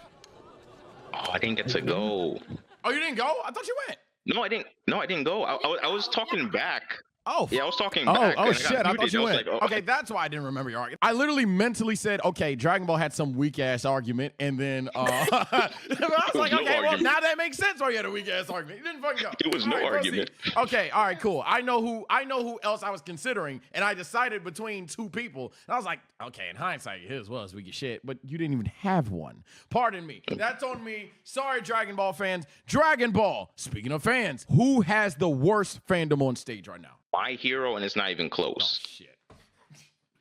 Oh, I didn't get to go. Oh, you didn't go? I thought you went. No, I didn't go. I was talking back. Oh. Yeah, I was talking back. Oh, shit. I thought you went. Like, oh. Okay, that's why I didn't remember your argument. I literally mentally said, okay, Dragon Ball had some weak-ass argument, and then I was like, okay, well, now that makes sense why you had a weak-ass argument. You didn't fucking go. It was no argument. Okay, all right, cool. I know who else I was considering, and I decided between two people. And I was like, okay, in hindsight, his was weak as shit, but you didn't even have one. Pardon me. That's on me. Sorry, Dragon Ball fans. Dragon Ball, speaking of fans, who has the worst fandom on stage right now? My Hero, and it's not even close. Oh, shit.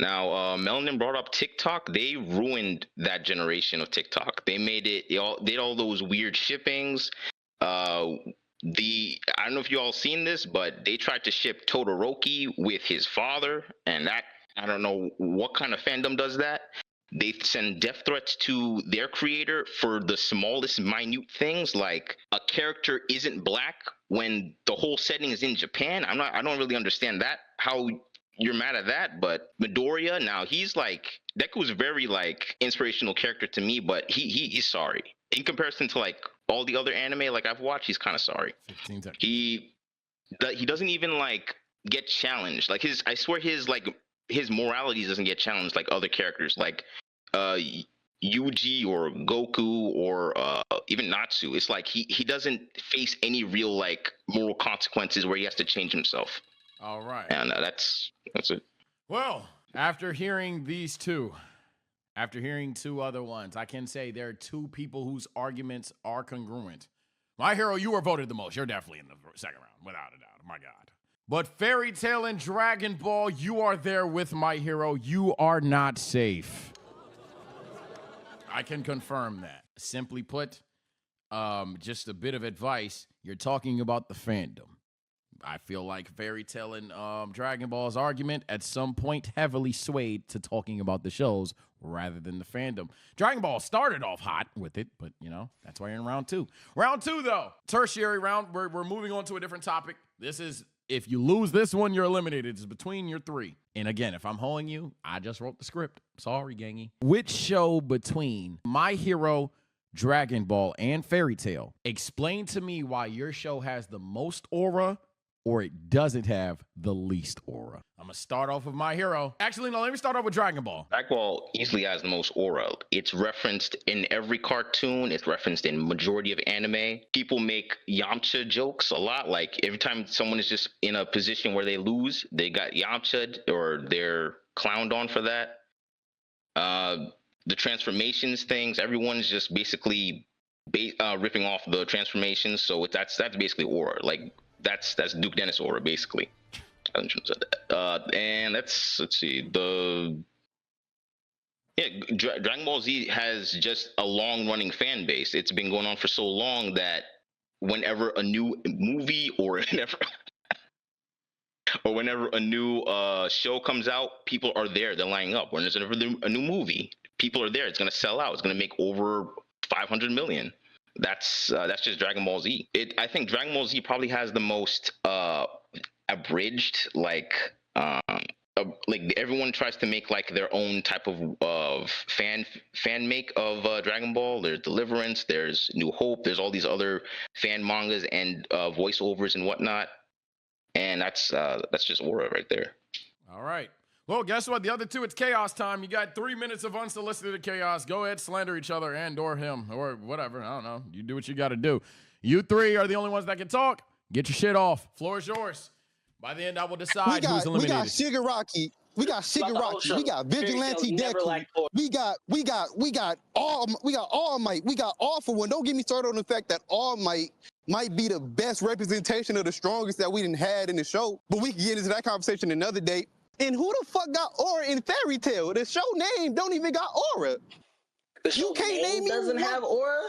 Now, Melanin brought up TikTok. They ruined that generation of TikTok. They made it, did all those weird shippings. I don't know if you all seen this, but they tried to ship Todoroki with his father, and that, I don't know what kind of fandom does that. They send death threats to their creator for the smallest minute things, like a character isn't black when the whole setting is in Japan. I don't really understand that, how you're mad at that. But Midoriya, now he's like, Deku was a very like inspirational character to me, but he's sorry. In comparison to like all the other anime like I've watched, he's kind of sorry. 15 seconds. He doesn't even like get challenged. Like I swear his morality doesn't get challenged like other characters, like Yuji or Goku or even Natsu. It's like he doesn't face any real like moral consequences where he has to change himself. All right. And that's it. Well, after hearing these two, after hearing two other ones, I can say there are two people whose arguments are congruent. My Hero, you were voted the most. You're definitely in the second round, without a doubt. My God. But Fairy Tail and Dragon Ball, you are there with My Hero. You are not safe. I can confirm that. Simply put, just a bit of advice. You're talking about the fandom. I feel like Fairy Tail and Dragon Ball's argument at some point heavily swayed to talking about the shows rather than the fandom. Dragon Ball started off hot with it, but, you know, that's why you're in round 2. Round 2, though, tertiary round, we're moving on to a different topic. This is, if you lose this one, you're eliminated. It's between your 3. And again, if I'm holding you, I just wrote the script. Sorry, gangy. Which show between My Hero, Dragon Ball, and Fairy Tail, explain to me why your show has the most aura or it doesn't have the least aura. I'm gonna start off with My Hero. Actually, no, let me start off with Dragon Ball. Dragon Ball easily has the most aura. It's referenced in every cartoon. It's referenced in majority of anime. People make Yamcha jokes a lot. Like every time someone is just in a position where they lose, they got Yamcha'd or they're clowned on for that. The transformations things, everyone's just basically ripping off the transformations. So that's basically aura. Like that's Duke Dennis aura basically. And let's see, Dragon Ball Z has just a long running fan base. It's been going on for so long that whenever a new movie or whenever a new show comes out, people are there. They're lining up. When there's a new movie, people are there. It's gonna sell out. It's gonna make over 500 million. That's just Dragon Ball Z. I think Dragon Ball Z probably has the most abridged like everyone tries to make like their own type of fan make of Dragon Ball. There's Deliverance, there's New Hope, there's all these other fan mangas and voiceovers and whatnot. And that's just aura right there. All right. Well, guess what? The other two, it's chaos time. You got 3 minutes of unsolicited chaos. Go ahead, slander each other and or him or whatever. I don't know. You do what you got to do. You three are the only ones that can talk. Get your shit off. Floor is yours. By the end, I will decide who's eliminated. We got Shigaraki. We got Shigaraki. We got Vigilante Deku. We got All Might. We got All For One. Don't get me started on the fact that All Might might be the best representation of the strongest that we done had in the show. But we can get into that conversation another day. And who the fuck got aura in Fairy Tail? The show name don't even got aura. You can't name doesn't have aura.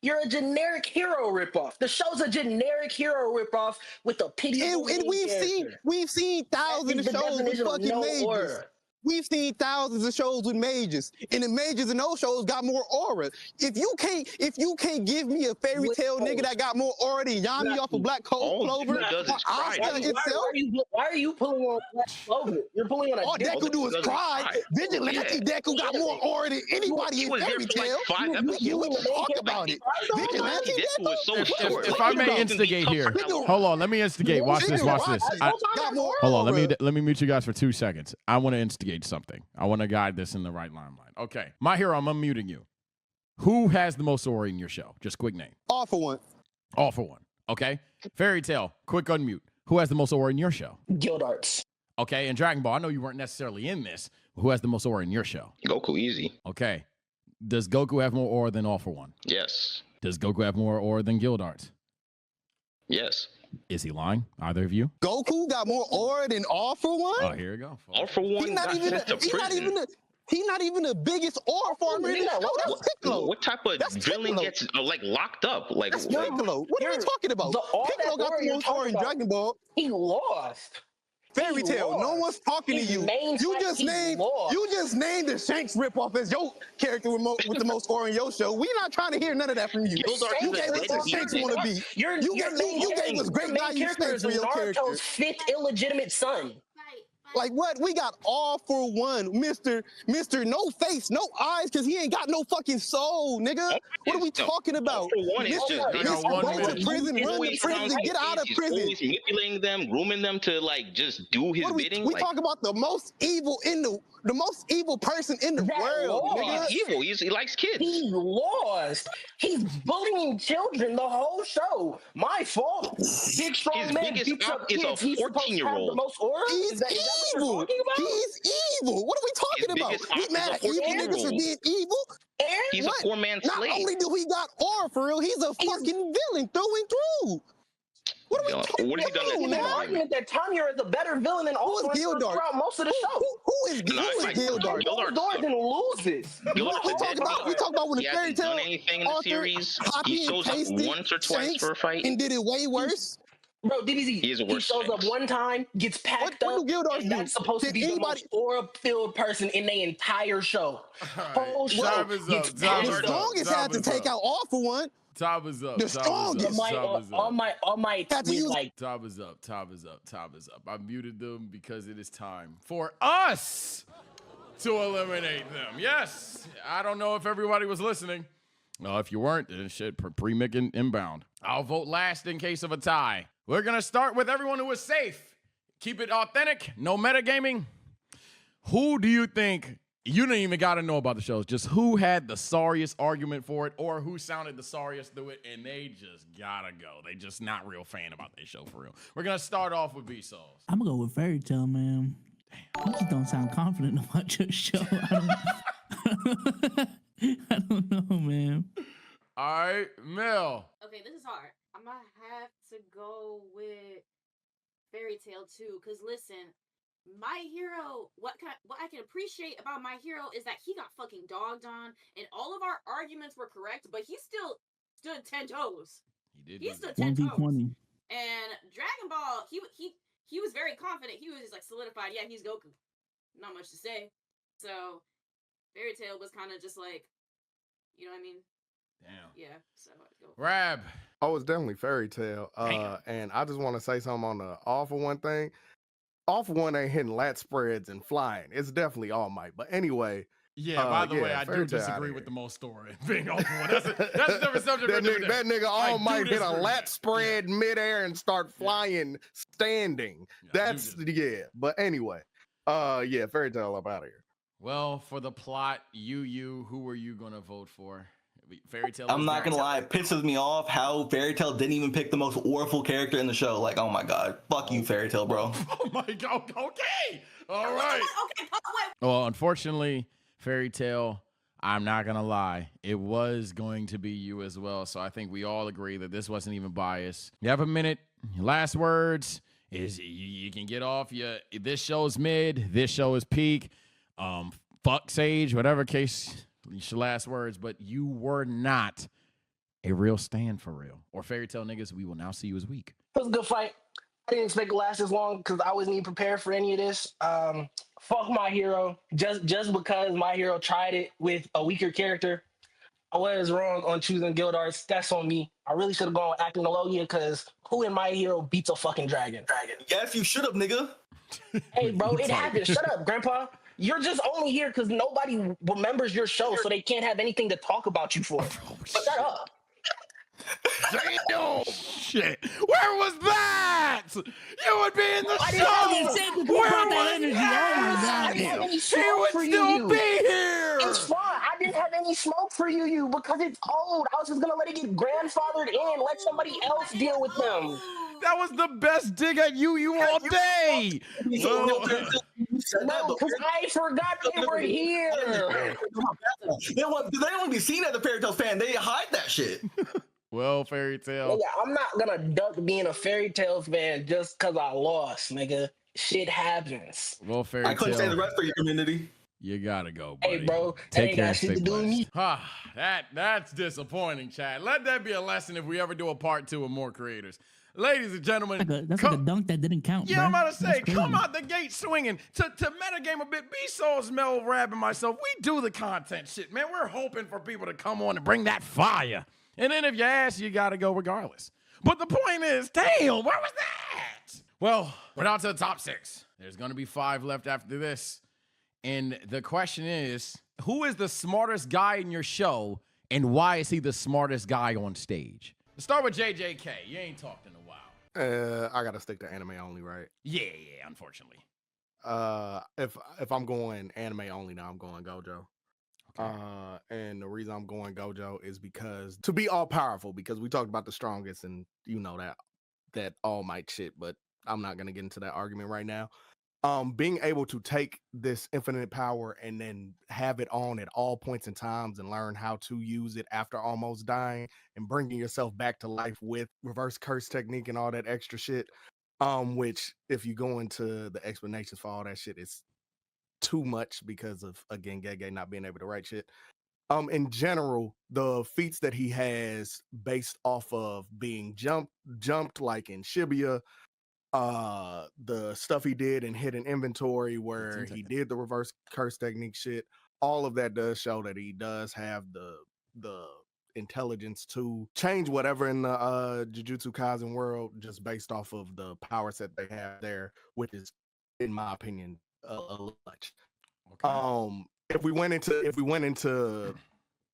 You're a generic hero ripoff. The show's a generic hero ripoff with a pitiable and we've seen thousands of shows with fucking mages. We've seen thousands of shows with mages, and the mages in those shows got more aura. If you can't give me a Fairy Tail nigga that got more aura than Yami off of Black Clover, why are you pulling on Black Clover? You're pulling on a all Deku do is cry. Vigilante Deku got more aura than anybody in Fairy Tail. We can talk about it. Vigilante Deku was so short. If I may instigate here, hold on. Let me instigate. Watch this. Hold on. Let me mute you guys for 2 seconds. I want to instigate something. I want to guide this in the right limelight. Okay. My hero, I'm unmuting you. Who has the most aura in your show? Just quick name. All For One. All For One. Okay. Fairy Tail, quick unmute. Who has the most aura in your show? Guild Arts. Okay. And Dragon Ball, I know you weren't necessarily in this. Who has the most aura in your show? Goku, easy. Okay. Does Goku have more aura than All For One? Yes. Does Goku have more aura than Guild Arts? Yes. Is he lying? Either of you? Goku got more aura than All For One? Oh, here we go. All For One. He's not even the biggest aura farmer in the show. That's Piccolo. What type of villain gets like locked up? Like that's Piccolo. What are we talking about? Piccolo got the most aura in Dragon Ball. He lost. Fairy Tail, no one's talking to you. You just named the Shanks ripoff as your character with the most aura in your show. We're not trying to hear none of that from you. You gave us what Shanks want to be. You gave us great value Shanks for your character. Naruto's fifth illegitimate son. Like what? We got All For One, Mr. No face, no eyes, because he ain't got no fucking soul, nigga. What are we talking about? Mr. Go to prison, run to prison, get out of prison. Always manipulating them, grooming them to like just do his bidding. We talk about the most evil the most evil person in the world. Nigga. He's evil. He likes kids. He lost. He's bullying children the whole show. My fault. Big strong man beats up kids. He's supposed to have the most aura. He's evil. He's evil. What are we talking about? We mad at evil niggas for being evil? He's a poor-man's slave. Not only do he got aura for real, he's a fucking villain through and through. What are we talking about? There's an argument that Tanya is a better villain than all of us throughout most of the show. Who is Gildart? Gildart then loses. We talk about when the Fairy Tail anything in the series. He shows up once or twice for a fight and did it way worse. Bro, DBZ, he shows up one time, gets packed up, and that's supposed to be the most aura-filled person in the entire show. Whole show gets packed up. The strongest had to take out All For One. Time is up. The strongest. All my Time is up. I muted them because it is time for us to eliminate them. Yes. I don't know if everybody was listening. If you weren't, then shit, pre-making inbound. I'll vote last in case of a tie. We're going to start with everyone who is safe. Keep it authentic. No metagaming. Who do you think, you didn't even got to know about the shows, just who had the sorriest argument for it or who sounded the sorriest through it, and they just got to go. They just not real fan about their show for real. We're going to start off with B-Sauce. I'm going to go with Fairy Tail, man. You just don't sound confident about your show. I don't know, man. All right, Mel. Okay, this is hard. I'm gonna have to go with Fairy Tail too, because listen, my hero, what I can appreciate about my hero is that he got fucking dogged on, and all of our arguments were correct, but he still stood 10 toes. He stood 10 toes. 1v20. And Dragon Ball, he was very confident. He was just like solidified. Yeah, he's Goku. Not much to say. So Fairy Tail was kind of just like, you know what I mean? Damn. Yeah. So I'd go. Rab. Oh, it's definitely Fairy Tail. And I just want to say something on the All For One thing. All For One ain't hitting lat spreads and flying. It's definitely All Might. But anyway. Yeah, by the way, I do disagree with the most story being All For One. That's a different subject. That nigga All Might hit a lat spread midair and start flying standing. That's But anyway, yeah, Fairy Tail up out of here. Well, for the plot, who were you gonna vote for? Fairy Tail. I'm not gonna lie, it pisses me off how Fairy Tail didn't even pick the most awful character in the show. Like, oh my god, fuck you, Fairy Tail, bro. Oh my god. Okay. All right. Okay. Wait. Well, unfortunately, Fairy Tail, I'm not gonna lie, it was going to be you as well. So I think we all agree that this wasn't even biased. You have a minute. Your last words is you can get off. This show's mid. This show is peak. Fuck Sage, whatever case. Your last words, but you were not a real stand for real. Or Fairy Tail niggas, we will now see you as weak. It was a good fight. I didn't expect it to last as long because I wasn't even prepared for any of this. Fuck My Hero. Just because My Hero tried it with a weaker character, I was wrong on choosing Gildarts. That's on me. I really should have gone with Actinologia because who in My Hero beats a fucking dragon? Yes, you should have, nigga. Hey, bro, it happened. Shut up, Grandpa. You're just only here because nobody remembers your show, so they can't have anything to talk about you for. Shut up. Damn, shit. Where was that? You would be in the I show. didn't Where have was energy. that? I didn't have any He smoke would for still be here. It's fine. I didn't have any smoke for you because it's old. I was just gonna let it get grandfathered in. Let somebody else deal with them. That was the best dig at you all day. No, because I forgot they were here. They don't want to be seen as a Fairy Tail fan. They hide that shit. Well, Fairy Tail. Nigga, I'm not gonna duck being a Fairy Tail fan just because I lost, nigga. Shit happens. Well, Fairy Tail. I couldn't say the rest for your community. You gotta go, buddy. Hey, bro. Take care and shit stay to do with me. blessed. That's disappointing, Chad. Let that be a lesson if we ever do a part 2 with more creators. Ladies and gentlemen, That's like a dunk that didn't count. Yeah, bro. I'm about to say, That's crazy. come out the gate swinging. To metagame a bit, B-Souls, Mel, Rab, and myself, we do the content shit, man. We're hoping for people to come on and bring that fire. And then if you ask, you got to go regardless. But the point is, damn, where was that? Well, we're down to the top 6. There's going to be 5 left after this. And the question is, who is the smartest guy in your show, and why is he the smartest guy on stage? Let's start with JJK. You ain't talked in a while. I gotta stick to anime only, right? Yeah, unfortunately. If I'm going anime only now, I'm going Gojo. Okay. And the reason I'm going Gojo is because to be all powerful, because we talked about the strongest and you know that All Might shit, but I'm not gonna get into that argument right now. Being able to take this infinite power and then have it on at all points in times and learn how to use it after almost dying and bringing yourself back to life with reverse curse technique and all that extra shit. Which if you go into the explanations for all that shit, it's too much because of, again, Gege not being able to write shit. In general, the feats that he has based off of being jumped like in Shibuya, the stuff he did in hidden inventory where he did the reverse curse technique shit, all of that does show that he does have the intelligence to change whatever in the Jujutsu Kaisen world just based off of the power set they have there, which is, in my opinion, a lot. Okay. If we went into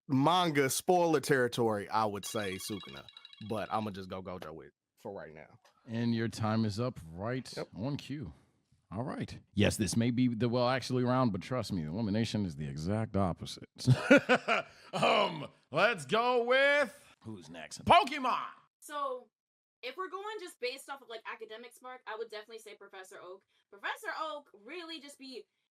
manga spoiler territory, I would say Sukuna, but I'm gonna just go Gojo with for right now. And your time is up right on cue. All right. Yes, this may be the actually round, but trust me, elimination is the exact opposite. Let's go with who's next? Pokemon. So, if we're going just based off of like academic spark, I would definitely say Professor Oak. Professor Oak really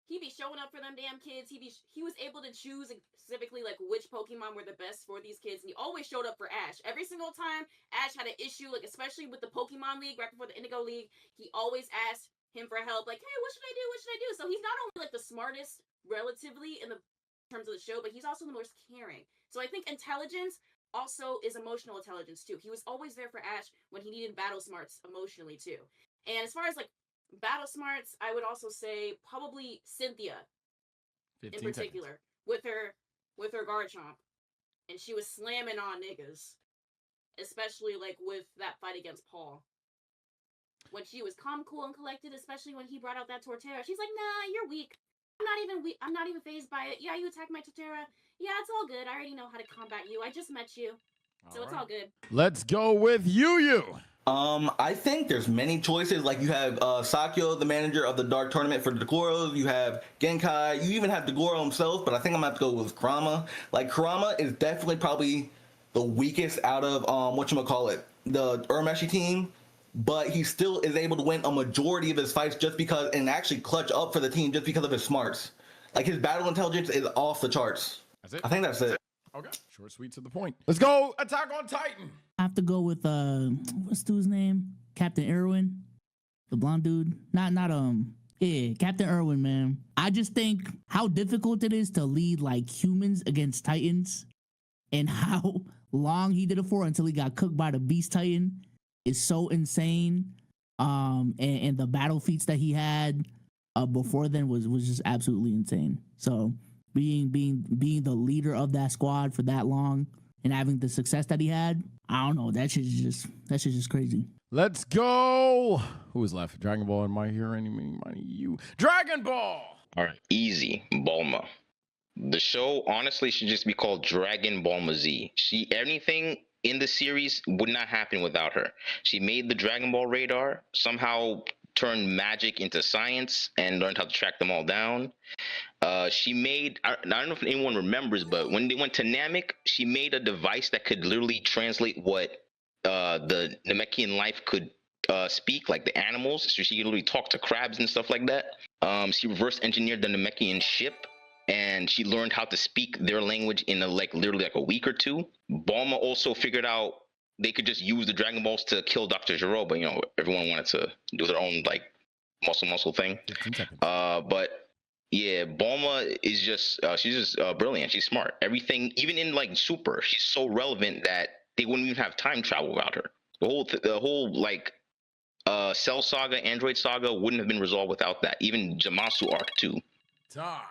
he be showing up for them damn kids. He was able to choose specifically like which Pokemon were the best for these kids, and he always showed up for Ash. Every single time Ash had an issue, like especially with the Pokemon League right before the Indigo League, he always asked him for help. Like, hey, what should I do? What should I do? So he's not only like the smartest relatively in the terms of the show, but he's also the most caring. So I think intelligence also is emotional intelligence too. He was always there for Ash when he needed battle smarts emotionally too. And as far as like battle smarts, I would also say probably Cynthia in particular with her Garchomp, and she was slamming on niggas, especially like with that fight against Paul. When she was calm, cool, and collected, especially when he brought out that Torterra, she's like, "Nah, you're weak. I'm not even weak. I'm not even phased by it. Yeah, you attack my Torterra. Yeah, it's all good. I already know how to combat you. I just met you, so it's all good." Let's go with Yu. I think there's many choices. Like you have Sakyo, the manager of the Dark Tournament for the Degoros. You have Genkai. You even have Degoro himself. But I think I'm gonna have to go with Kurama. Like Kurama is definitely probably the weakest out of the Urameshi team. But he still is able to win a majority of his fights just because, and actually clutch up for the team just because of his smarts. Like his battle intelligence is off the charts. That's it. I think that's it. Okay, short, sweet, to the point. Let's go. Attack on Titan. I have to go with what's the dude's name? Captain Irwin, the blonde dude. Captain Irwin, man. I just think how difficult it is to lead like humans against Titans, and how long he did it for until he got cooked by the Beast Titan is so insane. And the battle feats that he had before then was just absolutely insane. So being the leader of that squad for that long and having the success that he had, I don't know, that shit's just crazy. Let's go. Who is left? Dragon Ball and My Hero, you. Dragon Ball. All right, easy. Bulma. The show honestly should just be called Dragon Ball Z. Anything in the series would not happen without her. She made the Dragon Ball radar, somehow turned magic into science, and learned how to track them all down. She made, I don't know if anyone remembers, but when they went to Namek, she made a device that could literally translate what the Namekian life could speak, like the animals. So she could literally talk to crabs and stuff like that. She reverse engineered the Namekian ship, and she learned how to speak their language in literally a week or two. Bulma also figured out they could just use the Dragon Balls to kill Dr. Gero, but everyone wanted to do their own muscle thing. But yeah, Bulma is just she's just brilliant. She's smart. Everything, even in Super, she's so relevant that they wouldn't even have time travel without her. The whole Cell Saga, Android Saga wouldn't have been resolved without that. Even Zamasu arc too. Time.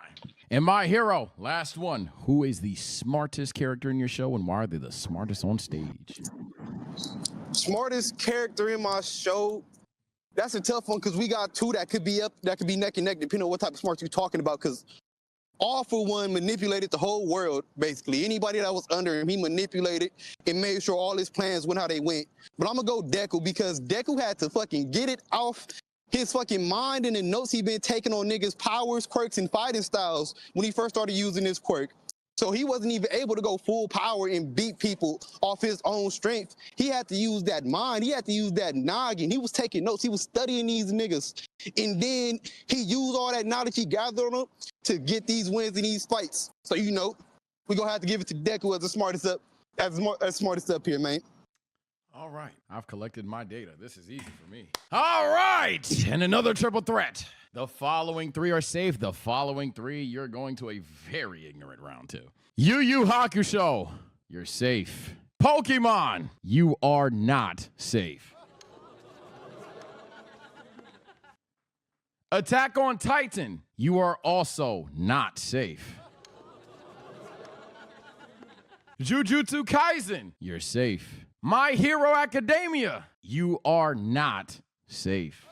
And My Hero, last one. Who is the smartest character in your show, and why are they the smartest on stage? Smartest character in my show. That's a tough one because we got two that could be neck and neck, depending on what type of smarts you're talking about. Because All For One manipulated the whole world, basically. Anybody that was under him, he manipulated and made sure all his plans went how they went. But I'm gonna go Deku because Deku had to fucking get it off his fucking mind and the notes he been taking on niggas' powers, quirks, and fighting styles when he first started using this quirk. So he wasn't even able to go full power and beat people off his own strength. He had to use that mind. He had to use that noggin. He was taking notes. He was studying these niggas. And then he used all that knowledge he gathered on them to get these wins in these fights. So, we're going to have to give it to Deku as the smartest up here, man. All right. I've collected my data. This is easy for me. All right. And another triple threat. The following three are safe. The following three, you're going to a very ignorant round two. Yu Yu Hakusho, you're safe. Pokemon, you are not safe. Attack on Titan, you are also not safe. Jujutsu Kaisen, you're safe. My Hero Academia, you are not safe.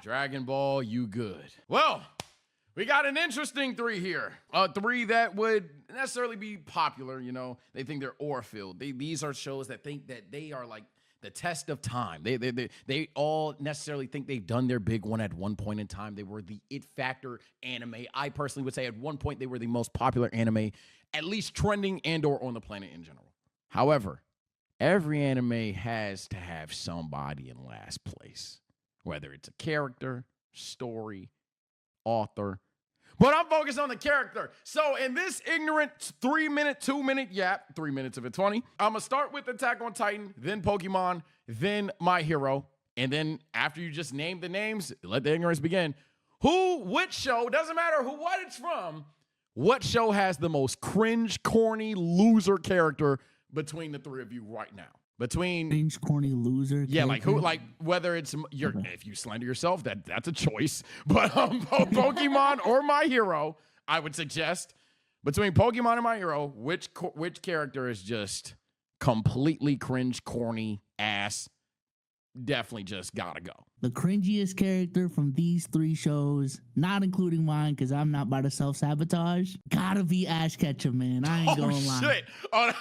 Dragon Ball, you good. Well, we got an interesting three here. Three that would necessarily be popular, They think they're aura-filled. These are shows that think that they are like the test of time. They all necessarily think they've done their big one at one point in time. They were the it factor anime. I personally would say at one point they were the most popular anime, at least trending and or on the planet in general. However, every anime has to have somebody in last place, whether it's a character, story, author. But I'm focused on the character. So in this ignorant 3-minute, 2-minute yap, 3 minutes of it, 20, I'm going to start with Attack on Titan, then Pokemon, then My Hero. And then after you just name the names, let the ignorance begin. Which show, doesn't matter what it's from, What show has the most cringe, corny, loser character between the three of you right now? Between Cringe, corny, loser. yeah, like who, character? like whether it's your Okay. if you slander yourself, that's a choice. But Pokemon or My Hero, I would suggest between Pokemon and My Hero, which character is just completely cringe, corny, ass? Definitely just gotta go. The cringiest character from these three shows, not including mine, because I'm not about to self-sabotage, gotta be Ash Ketchum, man. I ain't gonna lie. Shit. Oh,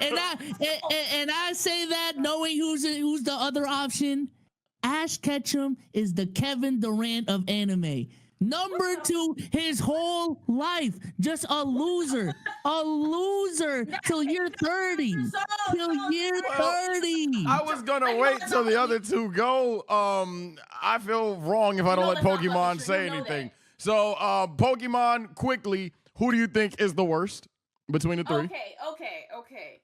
And I say that knowing who's the other option. Ash Ketchum is the Kevin Durant of anime. Number 2, his whole life, just a loser till year 30. Till year 30. I was gonna wait till the other two go. I feel wrong if I don't let that's not Pokemon true. say You know anything. that. So, Pokemon, quickly, who do you think is the worst between the three? Okay.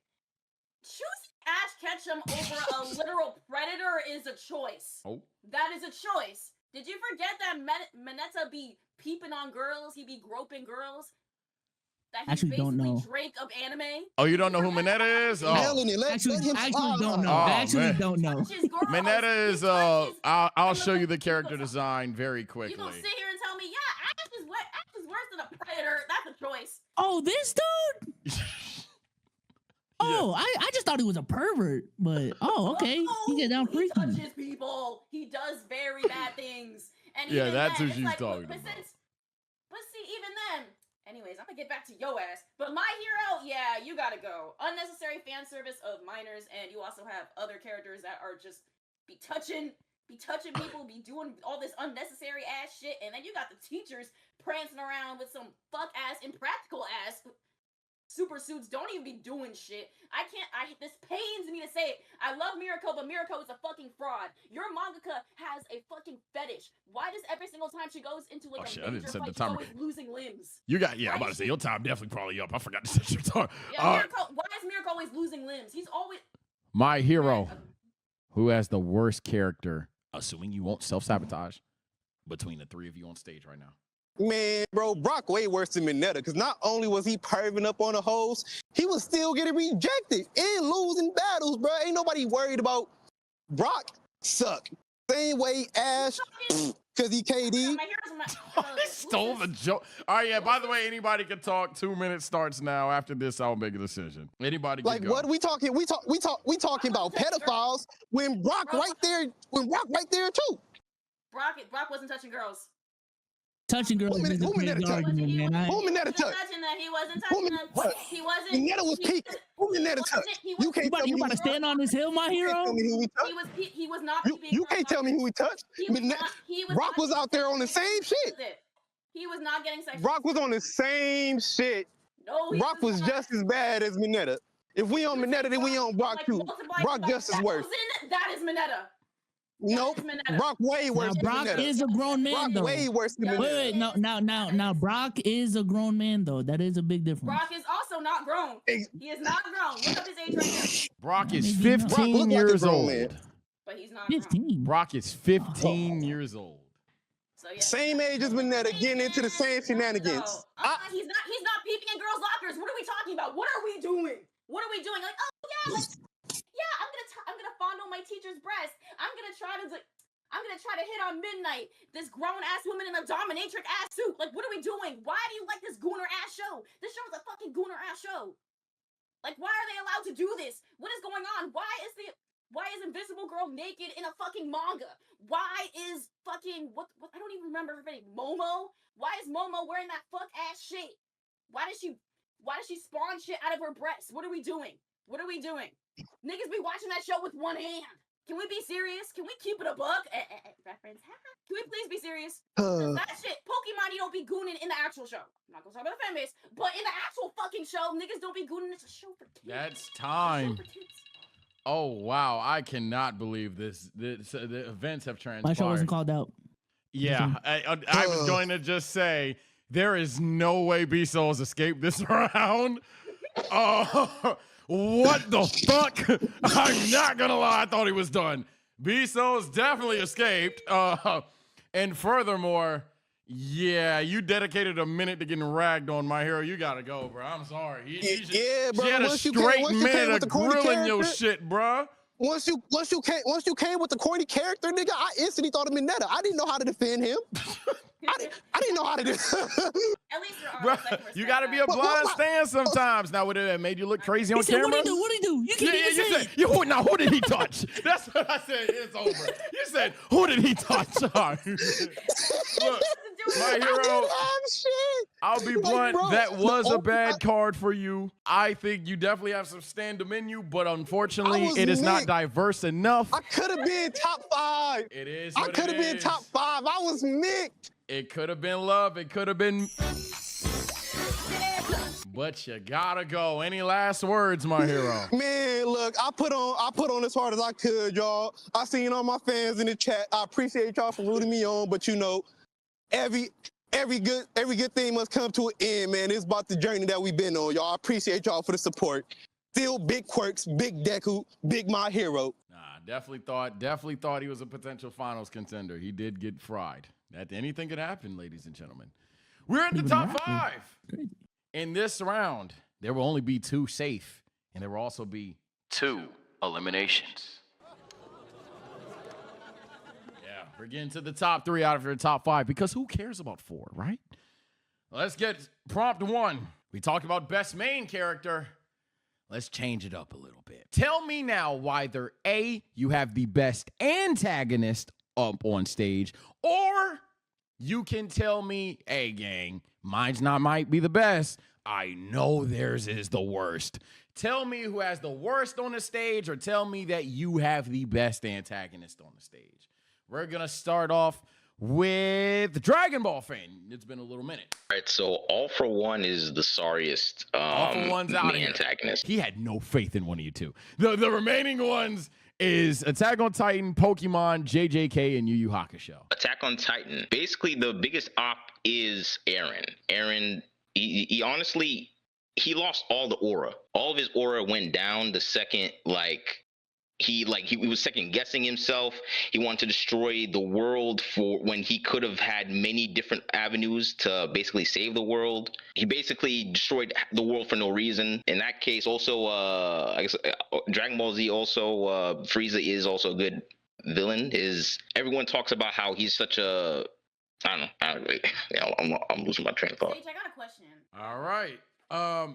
Choosing Ash Ketchum over a literal predator is a choice. Oh. That is a choice. Did you forget that Mineta be peeping on girls? He be groping girls? That he's Actually don't basically know. Drake of anime? Oh, you don't know who Mineta is? Oh. Melanie, let Actually him don't know. Oh, Actually man. don't know. Touches girls. Mineta is, He touches- I'll and show you the look, character look, design very You quickly. gonna sit here and tell me, yeah, Ash is worse than a predator? That's a choice. Oh, this dude? Oh, I just thought he was a pervert, but okay. He get down He freaky. touches people. He does very bad things. And Yeah, even that's then, who it's she's like, talking but about. But see, even then. Anyways, I'm gonna get back to yo ass. But My Hero, yeah, you gotta go. Unnecessary fan service of minors, and you also have other characters that are just be touching people, be doing all this unnecessary ass shit, and then you got the teachers prancing around with some fuck ass, impractical ass super suits, don't even be doing shit. This pains me to say it. I love Mirako, but Mirako is a fucking fraud. Your mangaka has a fucking fetish. Why does every single time she goes into like Oh, a shit, I didn't major set the fight, she's timer. always losing limbs? You got, yeah, I'm Why about to is say, she- your time definitely probably up. I forgot to set your time. Yeah, Mirako, why is Mirako always losing limbs? He's always My Hero, who has the worst character, assuming you won't self-sabotage, between the three of you on stage right now. Man, bro, Brock way worse than Mineta, because not only was he perving up on the hoes, he was still getting rejected and losing battles, bro. Ain't nobody worried about Brock suck. Same way Ash, because he KD. My Hero's my. I stole the joke. All right, yeah, by the way, anybody can talk. 2 minutes starts now. After this, I'll make a decision. Anybody can Like go. what we talking? We talking about pedophiles when Brock right there too. Brock wasn't touching girls. Touching girls is a Who big Mineta touch? argument, man. Who Mineta He wasn't touch? touching them. He wasn't Who touching Min- them. what? He wasn't. Mineta was he- peeking. Who Mineta touch? he You wasn't- can't tell me You who about to stand on this hill, my You hero? can't tell me who he touched. He was not You peeping girls can't tell me who he touched. He was Mineta- not. He was Brock not was out there on the same shit. He was not getting sexual. Brock was on the same shit. No, he Brock was not. just as bad as Mineta. If we on Mineta, then we on Brock Like, too. multiply Brock by just as worse. 1,000, that is Mineta. Nope. is Mineta. Brock way worse Now, than Brock Mineta. is a grown man, Brock though. way worse than Wait, Mineta. Wait, no, now, Brock is a grown man, though. That is a big difference. Brock is also not grown. He is not grown. Look up his age right Brock is Maybe not. 15 Brock look like a years grown old. man. now. But he's not grown. 15. Brock is 15 years old. So yeah. Same age as Mineta, getting into the same shenanigans. No. He's not peeping in girls' lockers. What are we talking about? What are we doing? What are we doing? Like, oh yeah, I'm gonna fondle my teacher's breast. I'm gonna try to hit on midnight. This grown ass woman in a dominatrix ass suit. Like, what are we doing? Why do you like this gooner ass show? This show is a fucking gooner ass show. Like, why are they allowed to do this? What is going on? Why is Invisible Girl naked in a fucking manga? Why is fucking what I don't even remember her name. Momo? Why is Momo wearing that fuck ass shit? Why does she spawn shit out of her breasts? What are we doing? What are we doing? Niggas be watching that show with one hand. Can we be serious? Can we keep it a buck? Reference. Can we please be serious? That shit, Pokemon, you don't be gooning in the actual show. I'm not gonna talk about the fan base, but in the actual fucking show, niggas don't be gooning. It's a show for kids. That's It's a show time. for kids. Oh, wow. I cannot believe this. The events have transpired. My show wasn't called out. Yeah, I was going to just say there is no way B-Soul has escaped this round. What the fuck? I'm not gonna lie, I thought he was done. B-Soul's definitely escaped. And furthermore, Yeah, you dedicated a minute to getting ragged on, my hero. You gotta go, bro. I'm sorry. Yeah, bro. She had a Once you straight came with minute the of corny grilling your character, shit, bro. once you came with the corny character, nigga, I instantly thought of Mineta. I didn't know how to defend him. I didn't know how to do. At least you're Bro, honest. you gotta be a blind stand sometimes. Now, would it have made you look crazy on He said, camera? "What he do? What he do? You can't even say it." Now, who did he touch? That's what I said. It's over. You said, who did he touch? Sorry. Look, my hero, I'll be blunt. bro, that was a bad card for you. I think you definitely have some stand-up in you, but unfortunately, it is not diverse enough. I could have been top 5. It is. I could have been top 5. I was mixed. It could have been love. It could have been. But you gotta go. Any last words, my hero? Man, look, I put on as hard as I could, y'all. I seen all my fans in the chat. I appreciate y'all for rooting me on, but you know, every good thing must come to an end, man. It's about the journey that we've been on, y'all. I appreciate y'all for the support. Still big quirks, big Deku, big my hero. Nah, definitely thought he was a potential finals contender. He did get fried. That anything could happen, ladies and gentlemen. We're at the top 5. In this round, there will only be 2 safe, and there will also be 2 eliminations. Yeah, we're getting to the top 3 out of your top 5 because who cares about 4, right? Let's get prompt 1. We talked about best main character. Let's change it up a little bit. Tell me now why either A, you have the best antagonist up on stage, or you can tell me, hey, gang, mine's not might be the best. I know theirs is the worst. Tell me who has the worst on the stage, or tell me that you have the best antagonist on the stage. We're going to start off with Dragon Ball fan. It's been a little minute. All right, so All For One is the sorriest All For One's out of here. antagonist. He had no faith in one of you two. The remaining ones is Attack on Titan, Pokemon, JJK, and Yu Yu Hakusho. Attack on Titan. Basically, the biggest op is Eren. Eren, he honestly, he lost all the aura. All of his aura went down the second, he was second guessing himself. He wanted to destroy the world for when he could have had many different avenues to basically save the world. He basically destroyed the world for no reason. In that case, also, I guess Dragon Ball Z also, Frieza is also a good villain. Everyone talks about how he's such a, I don't know. I'm losing my train of thought. Sage, I got a question. All right.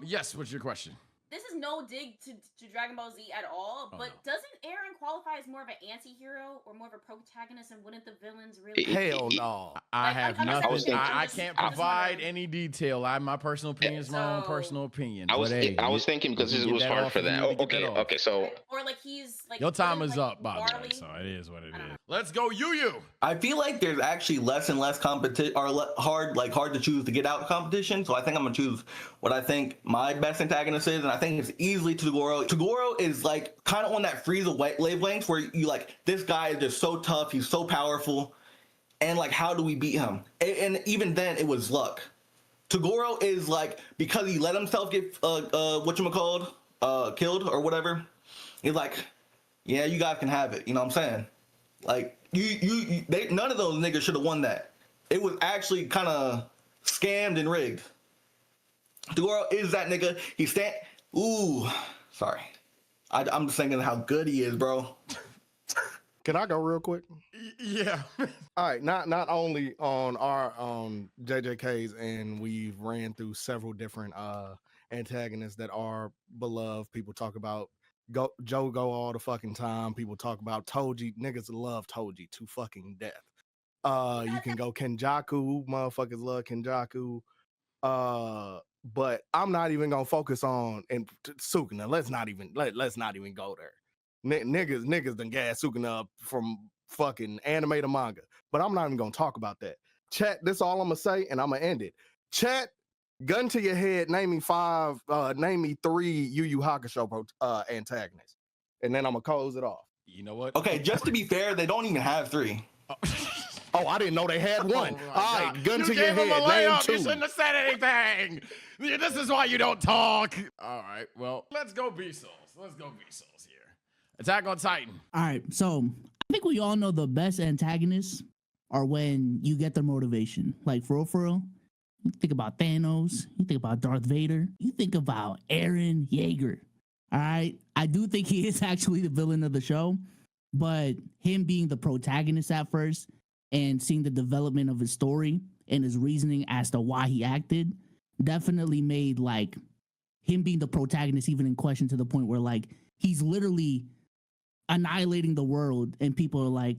Yes, what's your question? This is no dig to Dragon Ball Z at all, but doesn't Eren qualify as more of an anti-hero or more of a protagonist, and wouldn't the villains really? Hell no. I have nothing. I just- can't I'm just provide wondering. any detail. My personal opinion is my own personal opinion. I was But, thinking because you this get was that hard off for if you that. need to get that off. Okay, so Or like he's like Your time isn't, is like, up, by the way, Marley? so it is what it is. Let's go, Yu. I feel like there's actually less and less competition, or hard to choose to get out competition. So I think I'm gonna choose what I think my best antagonist is, and I think it's easily Toguro. Toguro is like kind of on that Frieza wavelength where you like, this guy is just so tough, he's so powerful, and like, how do we beat him? And even then, it was luck. Toguro is like, because he let himself get killed or whatever. He's like, yeah, you guys can have it. You know what I'm saying? Like, none of those niggas should have won that. It was actually kind of scammed and rigged. Toguro is that nigga. Sorry. I'm just thinking how good he is, bro. Can I go real quick? Yeah. All right, not only on our JJKs, and we've ran through several different antagonists that are beloved. People talk about Jogo all the fucking time. People talk about Toji. Niggas love Toji to fucking death. You can go Kenjaku. Motherfuckers love Kenjaku. But I'm not even gonna focus on Sukuna. Let's not even go there. Niggas done gas Sukuna up from fucking anime to manga. But I'm not even gonna talk about that. Chat, this is all I'm gonna say, and I'm gonna end it. Chat, gun to your head, name me 3 Yu Yu Hakusho antagonists. And then I'm gonna close it off. You know what? Okay, just to be fair, they don't even have 3. Oh, I didn't know they had one. Oh, All right, gun you to your gave him head, a name layup. 2. You shouldn't have said anything. This is why you don't talk. All right, well, let's go B-Souls. Let's go B-Souls here. Attack on Titan. All right, so I think we all know the best antagonists are when you get their motivation. Like, for real, you think about Thanos, you think about Darth Vader, you think about Eren Yeager. All right, I do think he is actually the villain of the show, but him being the protagonist at first and seeing the development of his story and his reasoning as to why he acted definitely made like him being the protagonist even in question, to the point where like he's literally annihilating the world and people are like,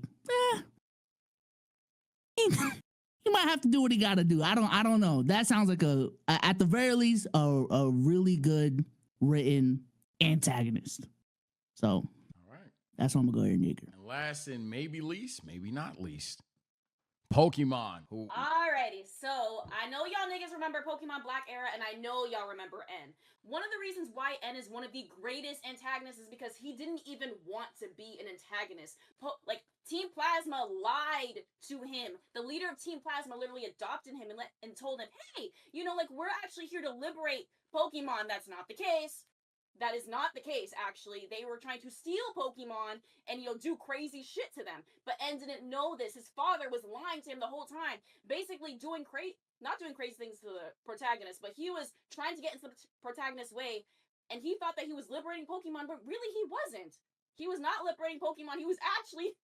he might have to do what he got to do. I don't know. That sounds like at the very least a really good written antagonist. So All right. that's what I'm gonna go ahead and nigger. And last and maybe least, maybe not least, Pokemon. Alrighty, so I know y'all niggas remember Pokemon Black Era, and I know y'all remember N. One of the reasons why N is one of the greatest antagonists is because he didn't even want to be an antagonist. Like, Team Plasma lied to him. The leader of Team Plasma literally adopted him and told him, hey, you know, like, we're actually here to liberate Pokemon. That's not the case. That is not the case, actually. They were trying to steal Pokemon and, you know, do crazy shit to them. But N didn't know this. His father was lying to him the whole time. Basically not doing crazy things to the protagonist, but he was trying to get into the protagonist's way. And he thought that he was liberating Pokemon, but really he wasn't. He was not liberating Pokemon. He was actually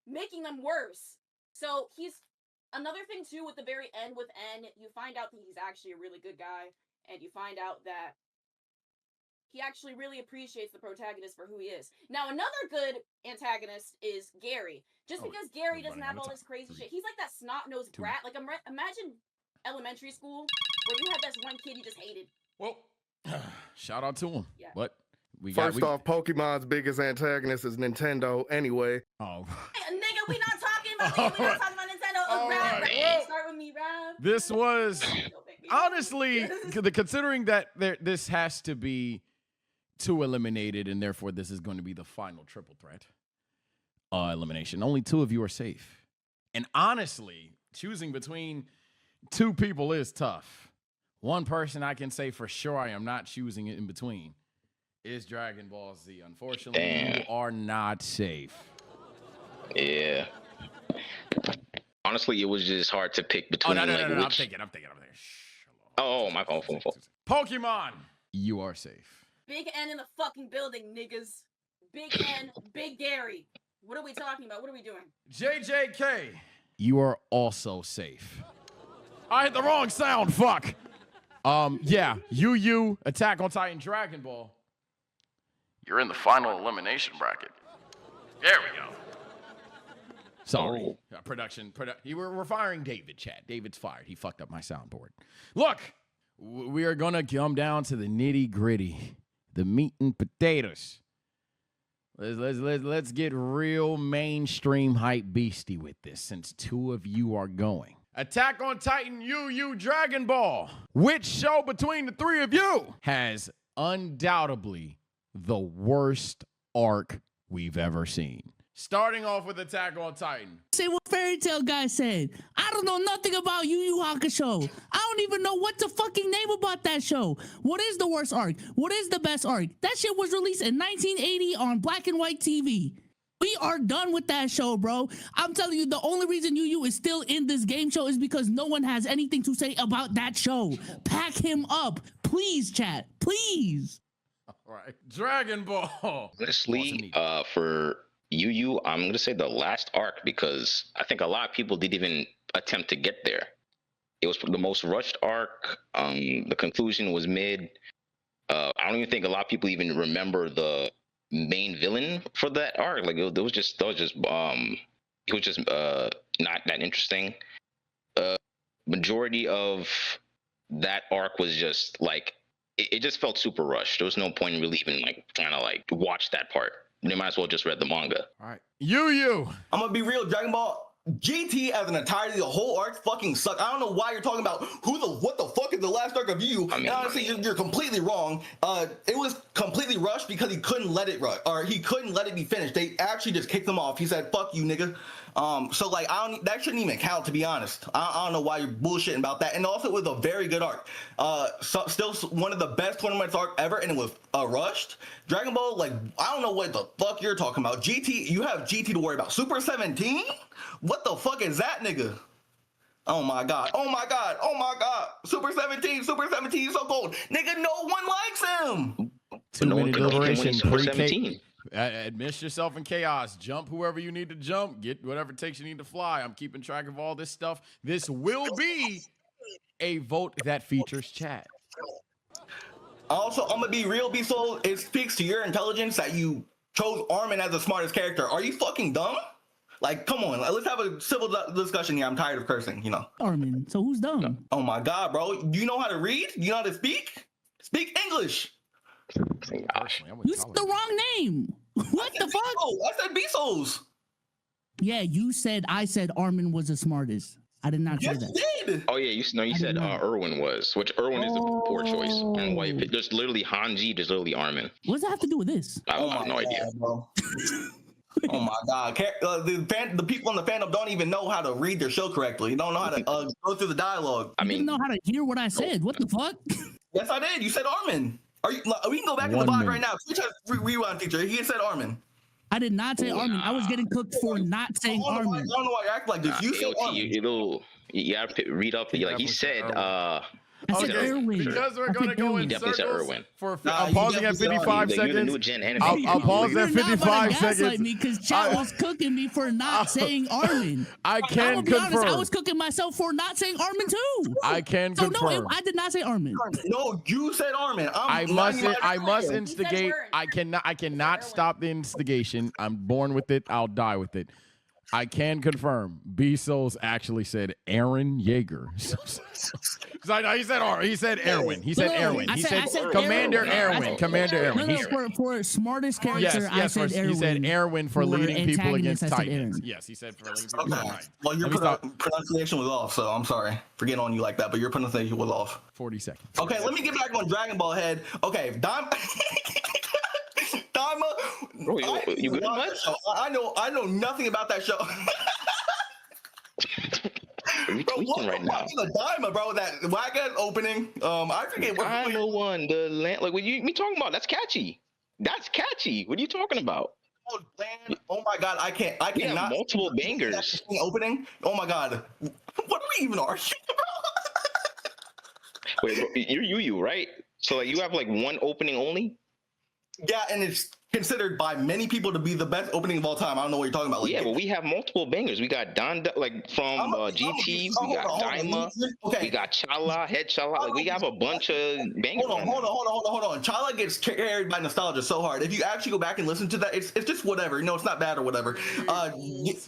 making them worse. So he's... Another thing, too, with the very end with N, you find out that he's actually a really good guy. And you find out that he actually really appreciates the protagonist for who he is. Now, another good antagonist is Gary. Just because Gary doesn't have all this crazy shit. He's like that snot-nosed brat. Like, imagine elementary school where you had this one kid you just hated. Well, shout out to him. Yeah. But First off, Pokemon's biggest antagonist is Nintendo anyway. Oh. Hey, nigga, we not talking about me. We not talking about Nintendo. Oh, Rob, Well, start with me, Rob. This was, honestly, considering that this has to be 2 eliminated, and therefore this is going to be the final triple threat elimination. Only 2 of you are safe. And honestly, choosing between 2 people is tough. One person I can say for sure I am not choosing in between is Dragon Ball Z. Unfortunately, you are not safe. Yeah. Honestly, it was just hard to pick between. No. I'm thinking. Shh. Oh, my phone. Pokemon, you are safe. Big N in the fucking building, niggas. Big N, Big Gary. What are we talking about? What are we doing? JJK, you are also safe. I hit the wrong sound, fuck. Yeah, you, Attack on Titan, Dragon Ball. You're in the final elimination bracket. There we go. Sorry. Production. We're firing David, chat. David's fired. He fucked up my soundboard. Look, we are going to come down to the nitty gritty. The meat and potatoes. Let's get real mainstream hype beastie with this, since 2 of you are going. Attack on Titan, Yu Dragon Ball. Which show between the 3 of you has undoubtedly the worst arc we've ever seen? Starting off with Attack on Titan. Say what Fairy Tail guy said. I don't know nothing about Yu Yu Hakusho. I don't even know what to fucking name about that show. What is the worst arc? What is the best arc? That shit was released in 1980 on black and white TV. We are done with that show, bro. I'm telling you, the only reason Yu Yu is still in this game show is because no one has anything to say about that show. Pack him up. Please, chat. Please. All right. Dragon Ball. Honestly, for Yu, I'm going to say the last arc, because I think a lot of people didn't even attempt to get there. It was the most rushed arc. The conclusion was mid. I don't even think a lot of people even remember the main villain for that arc. Like it was just not that interesting. Majority of that arc was just like it just felt super rushed. There was no point in really even like trying to like watch that part. They might as well just read the manga. All right. Yu. I'm gonna be real, Dragon Ball GT as an entirety, the whole arc fucking sucked. I don't know why you're talking about what the fuck is the last arc of Yu. I mean, and honestly, you're completely wrong. It was completely rushed because he couldn't let it rush, or he couldn't let it be finished. They actually just kicked him off. He said, "Fuck you, nigga." So like that shouldn't even count, to be honest. I don't know why you're bullshitting about that. And also it was a very good arc. Still one of the best tournaments arc ever, and it was rushed. Dragon Ball, like, I don't know what the fuck you're talking about. GT, you have GT to worry about. Super 17? What the fuck is that, nigga? Oh my god. Oh my god. Oh my god. Super 17 is so cold. Nigga, no one likes him. 2-minute deliberation. Super Pre-K. 17. Admit yourself in chaos. Jump whoever you need to jump. Get whatever it takes you need to fly. I'm keeping track of all this stuff. This will be a vote that features chat. Also, I'm gonna be real, B-Soul. It speaks to your intelligence that you chose Armin as the smartest character. Are you fucking dumb? Like, come on. Let's have a civil discussion here. I'm tired of cursing, you know. Armin. So who's dumb? Oh my god, bro. Do you know how to read? Do you know how to speak? Speak English. You said the wrong name. What the fuck? Oh, I said B-Souls. Yeah, I said Armin was the smartest. I did not say that. You did. Oh yeah, you said Irwin was, which Irwin is the poor choice. And why there's literally Hanji, there's literally Armin. What does that have to do with this? I have no idea. Bro. Oh my god. The people in the fandom don't even know how to read their show correctly. They don't know how to go through the dialogue. I didn't know how to hear what I said. What the fuck? Yes, I did. You said Armin. We can go back in the VOD right now. Twitch has rewind feature. He said Armin. I did not say Armin. I was getting cooked for not saying Armin. I don't know why you act like this. You said Armin. You have to read up. Like he said, I said Erwin. Because we're going to go in circles for I'm pausing pausing at 55 You're the seconds. new gen anime. I'll pause at 55 seconds. Me because chat was cooking me for not saying Armin. I can will be honest, confirm. I was cooking myself for not saying Armin too. I can So confirm. no, I did not say Armin. No, you said Armin. I must instigate. I cannot stop the instigation. I'm born with it. I'll die with it. I can confirm. B-Souls actually said Aaron Yeager. He said Erwin. He said Erwin. He said Commander Erwin. Commander Erwin. No, for smartest character, I said Erwin. He said Erwin for leading people against Titans. Aaron. Yes, he said for leading people against Titans. Well, your pronunciation was off, so I'm sorry for getting on you like that, but your pronunciation was off. 40 seconds. Okay, let me get back on Dragon Ball Head. Okay, Bro, you good at that? I know nothing about that show. Bro, what right now? The Daima, bro, that wagon opening. I forget what. I know one. The land, like what you me talking about? That's catchy. That's catchy. What are you talking about? Oh my god, I cannot. Yeah, multiple bangers. Opening. Oh my god, what are we even arguing about? Wait, bro, you're Yu, right? So like you have like one opening only. Yeah, and it's considered by many people to be the best opening of all time. I don't know what you're talking about. Like, yeah, but we have multiple bangers. We got Don, like from GT. We got Daima. We got Chala, Head Chala. Like we have a bunch of bangers. Hold on. Chala gets carried by nostalgia so hard. If you actually go back and listen to that, it's just whatever. You know, it's not bad or whatever. It's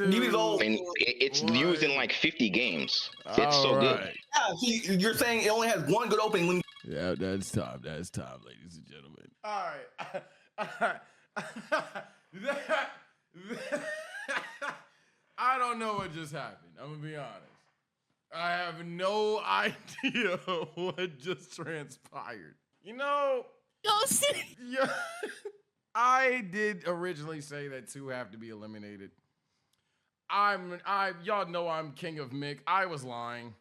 used in like 50 games. It's so good. Yeah, so you're saying it only has one good opening. Yeah, that's time. That's time, ladies and gentlemen. All right. I don't know what just happened. I'm gonna be honest. I have no idea what just transpired. You know, yeah, I did originally say that two have to be eliminated. Y'all know I'm king of Mick. I was lying.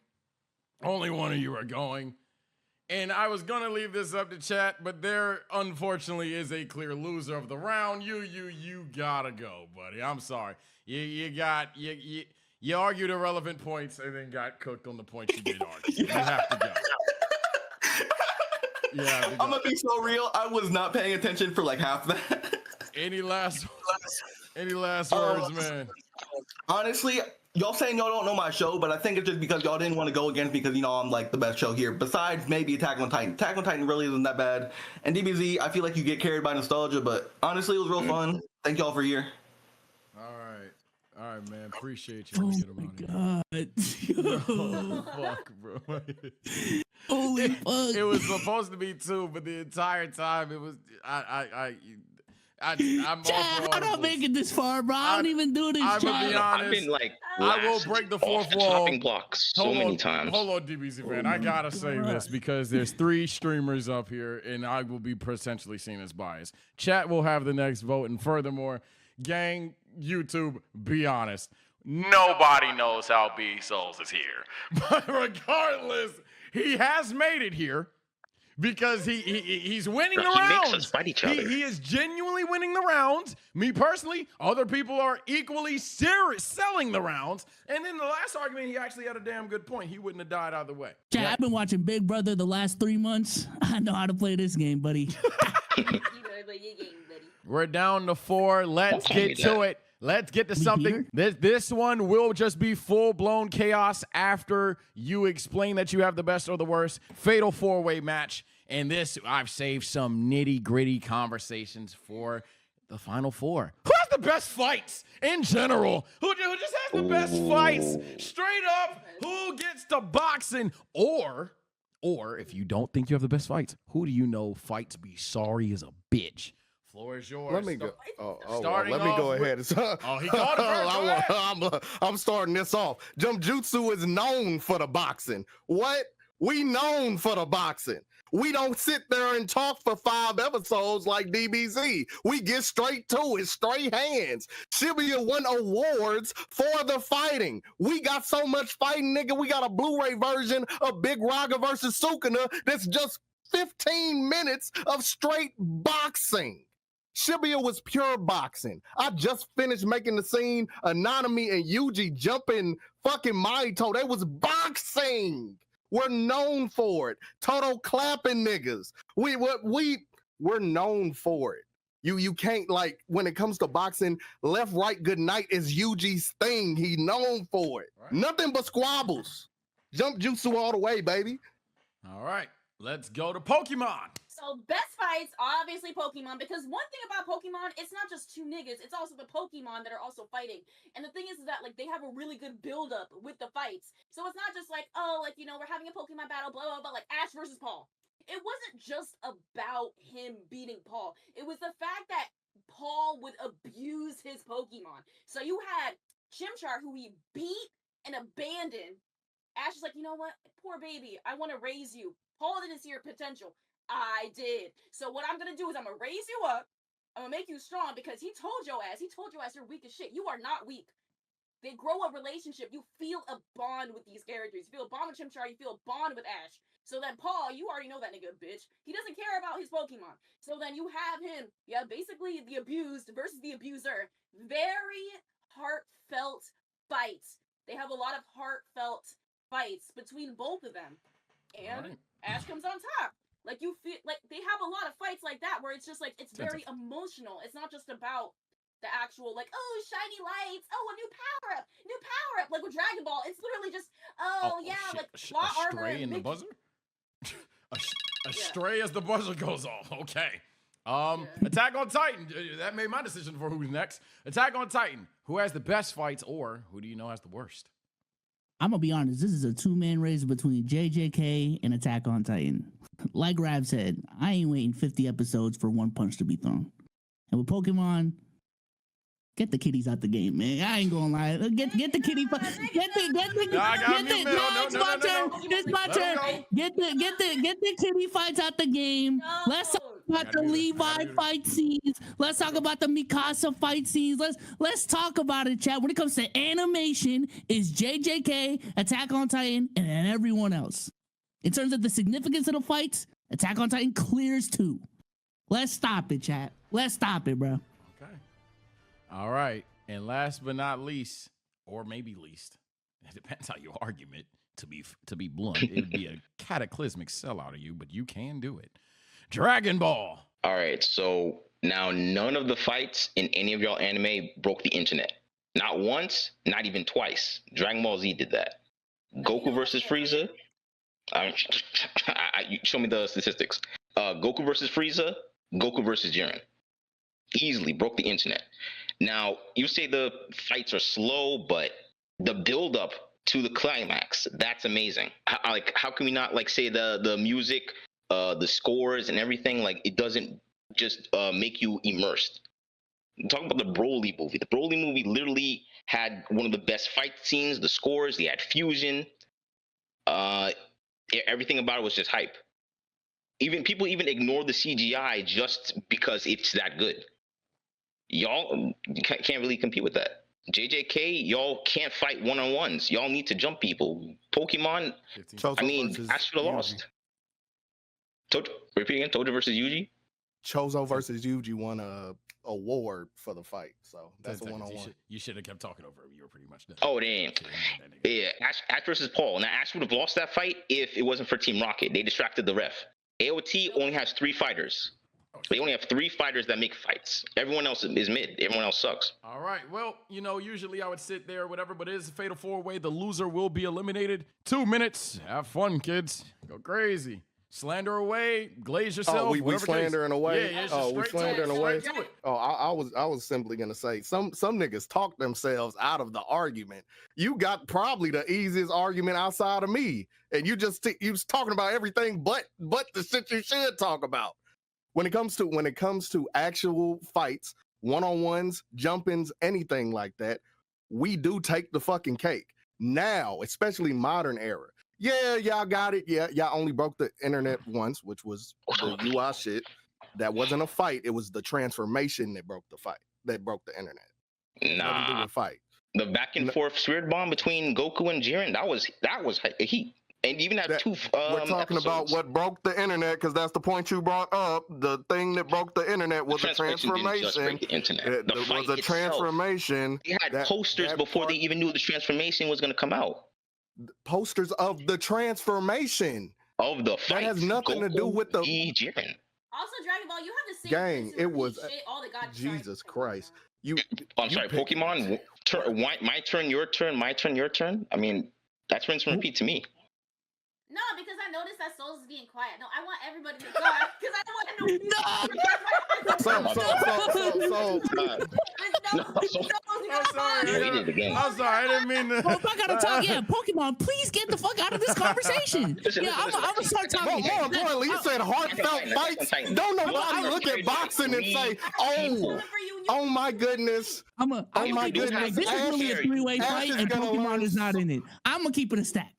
Only one of you are going. And I was gonna leave this up to chat, but there unfortunately is a clear loser of the round. You gotta go, buddy. I'm sorry. You argued irrelevant points and then got cooked on the points you did argue. You have to go. Yeah. I'm gonna be so real. I was not paying attention for like half that. Any last words, man? Honestly, y'all saying y'all don't know my show, but I think it's just because y'all didn't want to go against me because, you know, I'm like the best show here. Besides maybe Attack on Titan. Attack on Titan really isn't that bad. And DBZ, I feel like you get carried by nostalgia, but honestly, it was real fun. Thank y'all for a year. All right, man. Appreciate you. Oh my god. Oh, fuck, bro. Holy fuck. It was supposed to be two, but the entire time it was I'm Chad, I'm not making this far, bro. I don't even do this. I'm gonna be honest. I've been like, I will break the fourth wall. Chopping blocks so many times. Hold on, DBZ fan. I gotta say this because there's 3 streamers up here, and I will be potentially seen as biased. Chat will have the next vote, and furthermore, gang, YouTube, be honest. nobody knows how B Souls is here. But regardless, he has made it here because he's winning the He rounds. makes us fight each other. He is genuinely winning the rounds. Me personally, other people are equally serious selling the rounds. And in the last argument, he actually had a damn good point. He wouldn't have died either way. Chat, I've been watching Big Brother the last 3 months. I know how to play this game, buddy. We're down to 4. Let's get to it. Let's get to something. This one will just be full-blown chaos after you explain that you have the best or the worst. Fatal 4-way match. And this, I've saved some nitty-gritty conversations for the Final 4. Who has the best fights in general? Who just has the best fights? Straight up, who gets the boxing? Or if you don't think you have the best fights, who do you know fights be sorry as a bitch? Floor is yours. Let me go. Starting let me go off ahead. he called it first. I'm starting this off. Jumpjutsu is known for the boxing. What? We known for the boxing. We don't sit there and talk for 5 episodes like DBZ. We get straight to it, straight hands. Shibuya won awards for the fighting. We got so much fighting, nigga. We got a Blu-ray version of Big Raga versus Sukuna that's just 15 minutes of straight boxing. Shibuya was pure boxing. I just finished making the scene. Anonymous and Yuji jumping fucking Maito. They was boxing. We're known for it. Total clapping niggas. We're known for it. You can't, like, when it comes to boxing, left, right, good night is Yuji's thing. He known for it. Right. Nothing but squabbles. Jumpjutsu all the way, baby. All right, let's go to Pokemon. So best fights, obviously Pokemon, because one thing about Pokemon, it's not just 2 niggas, it's also the Pokemon that are also fighting. And the thing is that, like, they have a really good build-up with the fights. So it's not just like, oh, like, you know, we're having a Pokemon battle, blah, blah, blah, like Ash versus Paul. It wasn't just about him beating Paul. It was the fact that Paul would abuse his Pokemon. So you had Chimchar, who he beat and abandoned. Ash is like, you know what? Poor baby, I want to raise you. Paul didn't see your potential. I did. So what I'm gonna do is I'm gonna raise you up. I'm gonna make you strong because he told your ass you're weak as shit. You are not weak. They grow a relationship. You feel a bond with these characters. You feel a bond with Chimchar. You feel a bond with Ash. So then Paul, you already know that nigga, bitch. He doesn't care about his Pokemon. So then you have him, basically the abused versus the abuser. Very heartfelt fights. They have a lot of heartfelt fights between both of them. And Ash comes on top. Like, you feel like they have a lot of fights like that where it's just like, it's very emotional. It's not just about the actual, like, oh, shiny lights, oh, a new power up, like with Dragon Ball. It's literally just, like plot armor. Stray in the buzzer? A stray as the buzzer goes off. Okay. Attack on Titan. That made my decision for who's next. Attack on Titan. Who has the best fights, or who do you know has the worst? I'm gonna be honest, this is a 2-man race between JJK and Attack on Titan. Like Rab said, I ain't waiting 50 episodes for one punch to be thrown. And with Pokemon, get the kitties out the game, man. I ain't gonna lie. Get the kitty. It's my turn. Get the kitty fights out the game. No. Let's talk about the Levi fight scenes. Let's talk about the Mikasa fight scenes. Let's talk about it, chat. When it comes to animation, is JJK, Attack on Titan, and then everyone else. In terms of the significance of the fights, Attack on Titan clears 2. Let's stop it, chat. Let's stop it, bro. Okay. All right. And last but not least, or maybe least, it depends how you argument. To be blunt, it would be a cataclysmic sellout of you, but you can do it. Dragon Ball. All right, so now none of the fights in any of y'all anime broke the internet. Not once, not even twice. Dragon Ball Z did that. Goku versus Frieza. Show me the statistics. Goku versus Frieza, Goku versus Jiren. Easily broke the internet. Now, you say the fights are slow, but the build-up to the climax, that's amazing. How can we not, like, say the music, the scores and everything, like, it doesn't just make you immersed. Talking about the Broly movie. The Broly movie literally had one of the best fight scenes, the scores, they had fusion. Everything about it was just hype. People ignore the CGI just because it's that good. Y'all can't really compete with that. JJK, y'all can't fight one-on-ones. Y'all need to jump people. Pokemon, 15. Chozo I mean, versus Ash should have Yuji. lost. Repeat again, Tojo versus Yuji? Chozo versus Yuji won a award for the fight, so that's a 10 seconds. one-on-one. You should have kept talking over him. You were pretty much done. Oh, damn. Yeah, Ash versus Paul. Now, Ash would have lost that fight if it wasn't for Team Rocket. They distracted the ref. AOT only has 3 fighters. They only have 3 fighters that make fights. Everyone else is mid. Everyone else sucks. All right. Well, you know, usually I would sit there or whatever, but it is a fatal 4-way. The loser will be eliminated. 2 minutes. Have fun, kids. Go crazy. Slander away. Glaze yourself. Oh, we whatever slandering case. away. Yeah, it's Oh, just we straight slandering to it, away. straight to it. Oh, I was simply gonna say some niggas talk themselves out of the argument. You got probably the easiest argument outside of me, and you was talking about everything but the shit you should talk about. When it comes to actual fights, one-on-ones, jump-ins, anything like that, we do take the fucking cake. Now, especially modern era. Yeah, y'all got it. Yeah, y'all only broke the internet once, which was the UI shit. That wasn't a fight. It was the transformation that broke the fight. That broke the internet. Nothing to do Nah. with fight. The back and forth spirit bomb between Goku and Jiren, that was heat. And even had 2 We're talking about episodes. what broke the internet, because that's the point you brought up. The thing that broke the internet was a Didn't just break transformation. the internet. It The was fight a itself. transformation. They had that- posters that before part- they even knew the transformation was going to come out. Posters of the transformation. Of the fight. That has nothing to do with the Jiren. Also, Dragon Ball, you have the same gang. reason to It repeat was shit all the goddamn Jesus time. Christ. You. I'm you sorry, pick- Pokemon. My turn, your turn, my turn, your turn. I mean, that's rinse and repeat to me. No, because I noticed that Souls is being quiet. No, I want everybody to talk because I don't want to know. Read it again. I'm sorry. I didn't mean to. Well, if I gotta talk, yeah, Pokemon, please get the fuck out of this conversation. Listen, Yeah, I'm gonna start talking. More importantly, you said heartfelt fights. Don't nobody look at boxing and say, oh my goodness. Oh my goodness, this is really a 3-way Ash fight is and gonna Pokemon learn is not in it. I'm gonna keep it a stack.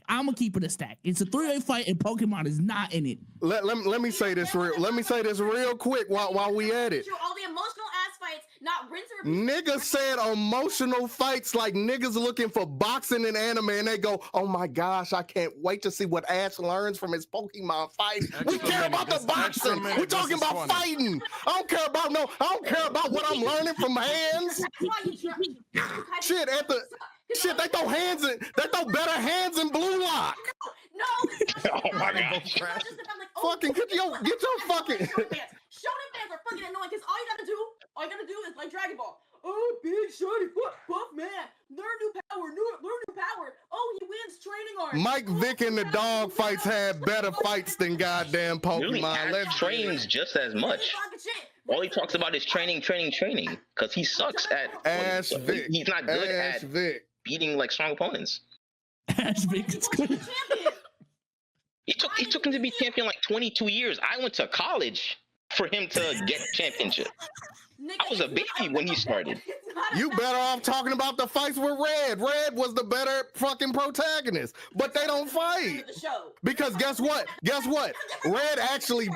It's a 3-way fight and Pokemon is not in it. Let me say this real quick while we at it. All the emotional ass fights, not rinse and repeat. Niggas said emotional fights like niggas looking for boxing and anime, and they go, "Oh my gosh, I can't wait to see what Ash learns from his Pokemon fight." We care about the boxing. We're talking about fighting. I don't care about what I'm learning from hands. Shit, they throw better hands in Blue Lock. No. Oh my god. Fucking get your fucking. Shonen fans are fucking annoying because all you gotta do is like Dragon Ball. Oh, big shiny buff man, learn new power. Oh, he wins training arts. Mike Vick and the dog fights had better fights than goddamn Really, Pokemon. Ash trains just as much. All he talks about is training, because he sucks at. Ash Vick. He's not good Ash at Vick. beating like strong opponents. Ash Vick is good. It took him to be champion like 22 years. I went to college for him to get championship. I was a baby when he started. You better off talking about the fights with Red. Red was the better fucking protagonist, but they don't fight. Because guess what? Red actually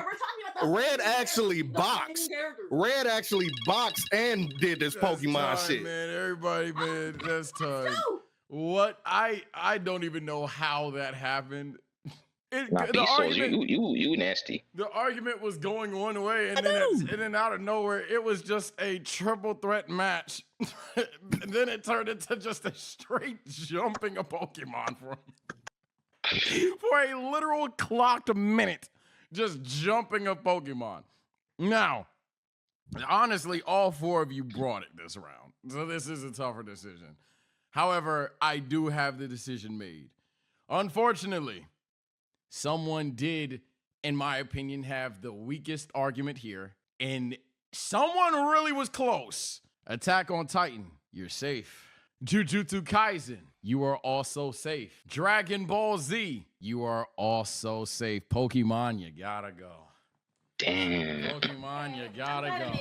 boxed. Red actually boxed and did this Pokemon shit. Man, everybody, man, that's time. What? I don't even know how that happened. You nasty. The argument was going one way, and then out of nowhere, it was just a triple threat match. And then it turned into just a straight jumping a Pokemon for a literal clocked minute, just jumping a Pokemon. Now, honestly, all 4 of you brought it this round, so this is a tougher decision. However, I do have the decision made. Unfortunately, someone did, in my opinion, have the weakest argument here, and someone really was close. Attack on Titan, you're safe. Jujutsu Kaisen, you are also safe. Dragon Ball Z, you are also safe. Pokemon, you gotta go. Damn. Pokemon, you gotta go.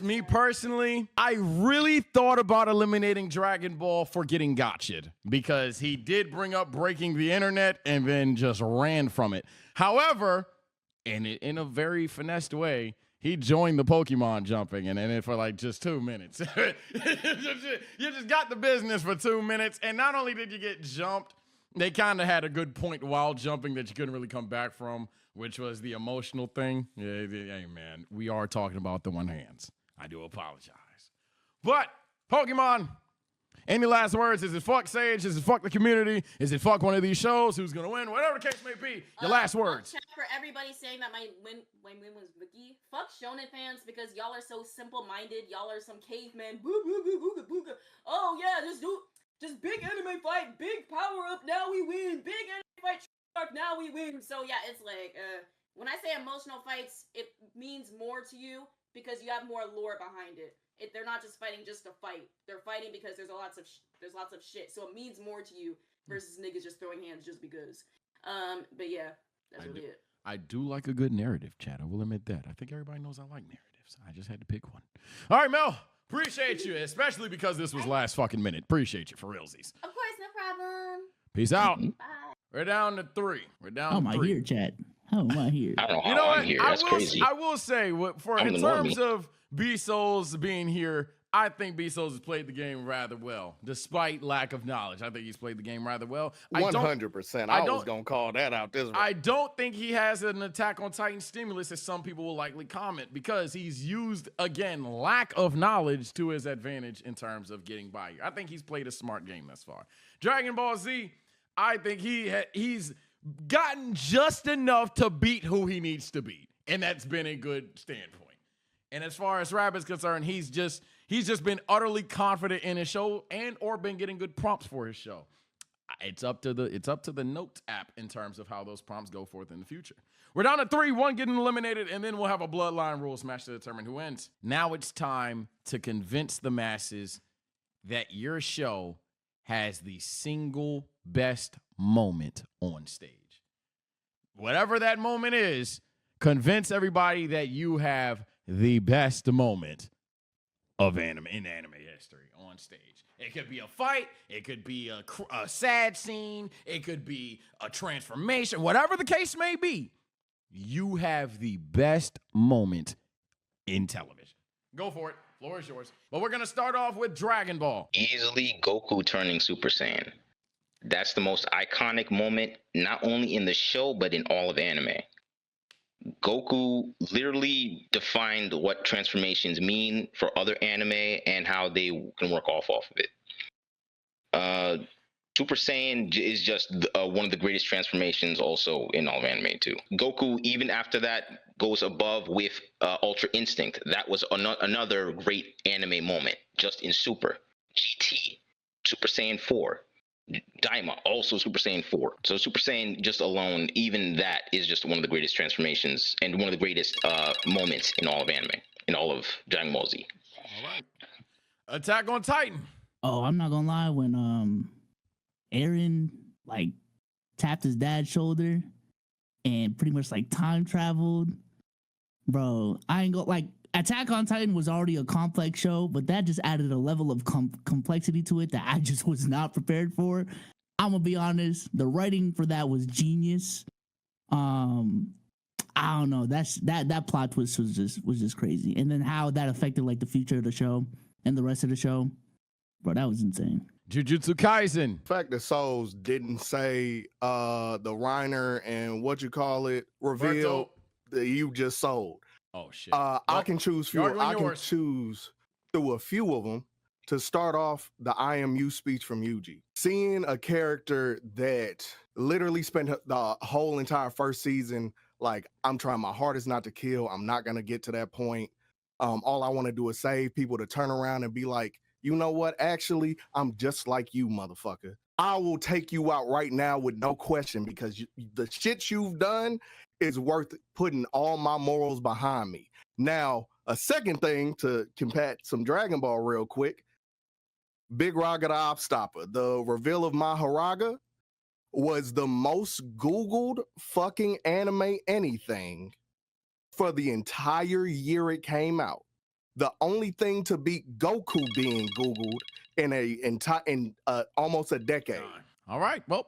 Me personally, I really thought about eliminating Dragon Ball for getting gotcha'd because he did bring up breaking the internet and then just ran from it. However, in a very finessed way, he joined the Pokemon jumping, and then for like just 2 minutes. You just got the business for 2 minutes, and not only did you get jumped, they kind of had a good point while jumping that you couldn't really come back from, which was the emotional thing. Yeah, hey, man, we are talking about the one hands. I do apologize. But, Pokemon, any last words? Is it fuck Sage? Is it fuck the community? Is it fuck one of these shows? Who's going to win? Whatever the case may be, your last words. For everybody saying that my win was Vicky, fuck shonen fans because y'all are so simple-minded. Y'all are some cavemen. Boo, boo, boo, boo, boo, boo. Oh, yeah, just big anime fight, big power up, now we win. Big anime fight, now we win. So, yeah, it's like, when I say emotional fights, it means more to you because you have more lore behind it. They're not just fighting just to fight. They're fighting because there's lots of shit. So it means more to you versus niggas just throwing hands just because. But yeah, that's really it. I do like a good narrative, Chad. I will admit that. I think everybody knows I like narratives. I just had to pick one. All right, Mel. Appreciate you, especially because this was last fucking minute. Appreciate you for realsies. Of course, no problem. Peace out. Bye. We're down to 3. We're down How to am 3. I here, Chad? How am I here? I don't know You know how what? I'm here. That's crazy. I will say, in terms of B-Souls being here, I think B-Souls has played the game rather well, despite lack of knowledge. I think he's played the game rather well. 100%. I was going to call that out this way. I don't think he has an Attack on Titan stimulus, as some people will likely comment, because he's used, again, lack of knowledge to his advantage in terms of getting by you. I think he's played a smart game thus far. Dragon Ball Z, I think he's gotten just enough to beat who he needs to beat, and that's been a good standpoint. And as far as Rap is concerned, he's just been utterly confident in his show and or been getting good prompts for his show. It's up to the Notes app in terms of how those prompts go forth in the future. We're down to 3, 1 getting eliminated, and then we'll have a bloodline rules match to determine who wins. Now it's time to convince the masses that your show has the single best moment on stage. Whatever that moment is, convince everybody that you have the best moment of anime history on stage. It could be a fight, it could be a sad scene, it could be a transformation, whatever the case may be. You have the best moment in television. Go for it. Floor is yours. But we're going to start off with Dragon Ball. Easily Goku turning Super Saiyan. That's the most iconic moment, not only in the show, but in all of anime. Goku literally defined what transformations mean for other anime and how they can work off of it. Super Saiyan is just one of the greatest transformations also in all of anime too. Goku, even after that, goes above with Ultra Instinct. That was another great anime moment, just in Super. GT, Super Saiyan 4. Daima, also Super Saiyan 4. So Super Saiyan just alone, even that is just one of the greatest transformations and one of the greatest moments in all of anime, in all of Dragon Ball Z. All right. Attack on Titan. Oh, I'm not gonna lie. When Eren like tapped his dad's shoulder and pretty much like time traveled, bro, I ain't go like Attack on Titan was already a complex show, but that just added a level of complexity to it that I just was not prepared for. I'm gonna be honest, the writing for that was genius. I don't know, that plot twist was just crazy, and then how that affected like the future of the show and the rest of the show, bro, that was insane. Jujutsu Kaisen. The fact that Souls didn't say the Reiner and what you call it reveal that you just sold. Oh shit! I can choose few. I can choose through a few of them to start off the "I am you" speech from Yuji. Seeing a character that literally spent the whole entire first season like, I'm trying my hardest not to kill. I'm not gonna get to that point. All I want to do is save people, to turn around and be like, you know what? Actually, I'm just like you, motherfucker. I will take you out right now with no question because the shit you've done is worth putting all my morals behind me. Now, a second thing to combat some Dragon Ball real quick, Big Raga the Opstopper. The reveal of Maharaga was the most Googled fucking anime anything for the entire year it came out. The only thing to beat Goku being Googled in almost a decade. All right, well,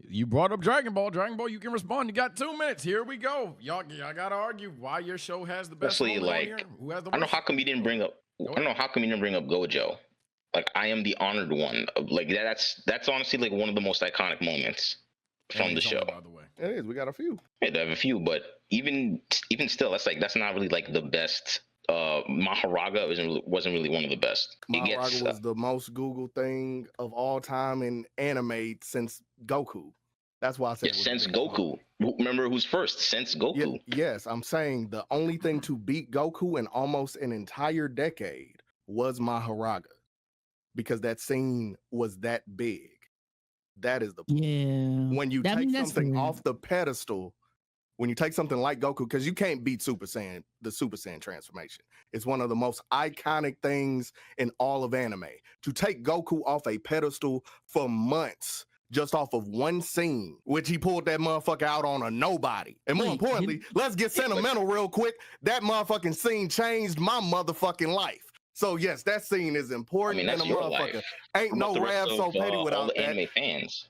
You brought up Dragon Ball. Dragon Ball, you can respond. You got 2 minutes. Here we go. Y'all gotta argue why your show has the best. Especially moment on like, here. Who has the I don't know worst? how come you didn't bring up. I don't know how come you didn't bring up Gojo. Like, I am the honored one. Like that's honestly like one of the most iconic moments from the show. By the way, It is. We got a few. Yeah, they have a few, but even still, that's not really like the best. Maharaga wasn't really one of the best. Maharaga was the most Googled thing of all time in anime since Goku. That's why I said since Goku. Remember who's first? Since Goku. Yes, I'm saying the only thing to beat Goku in almost an entire decade was Maharaga, because that scene was that big. That is the point. Yeah. When you take something off the pedestal, when you take something like Goku, because you can't beat Super Saiyan, the Super Saiyan transformation. It's one of the most iconic things in all of anime. To take Goku off a pedestal for months, just off of one scene, which he pulled that motherfucker out on a nobody. And more importantly, let's get sentimental real quick. That motherfucking scene changed my motherfucking life. So yes, that scene is important. I mean, that's and a your motherfucker. life. Ain't no Rab so petty without all the that. anime fans.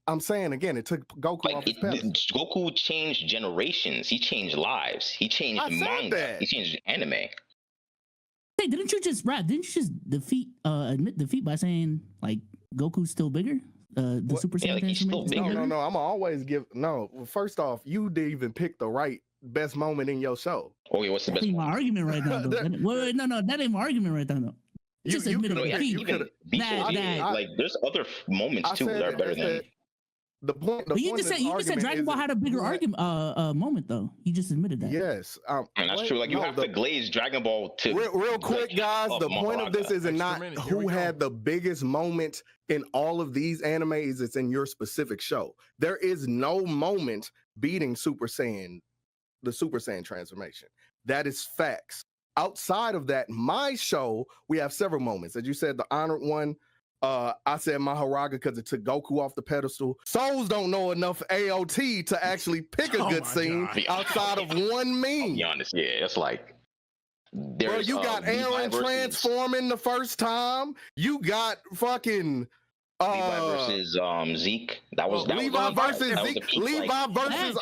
I'm saying again, it took Goku off his pedestal. Goku changed generations. He changed lives. He changed manga. He changed anime. Hey, didn't you just admit defeat by saying like Goku's still bigger? The Super Saiyan transformation. No. I'm always first off, you didn't even pick the right best moment in your show. Okay, what's the best? That ain't my argument right now. Wait, no, that ain't my argument right now. Though. Just admit it. Like, there's other moments too that are better than. The point. But you just said Dragon Ball had a bigger argument moment though. You just admitted that. Yes, and that's true. Like, you have to glaze Dragon Ball to real quick, guys. The point of this isn't not who had the biggest moment in all of these animes. It's in your specific show. There is no moment beating Super Saiyan, the Super Saiyan transformation. That is facts. Outside of that, my show, we have several moments. As you said, the honored one. I said Maharaga because it took Goku off the pedestal. Souls don't know enough AOT to actually pick a good scene outside of one meme. I'll be honest, yeah, it's like. Bro, you got Aaron transforming the first time. You got fucking Levi versus Zeke. That was Levi versus Zeke. Levi versus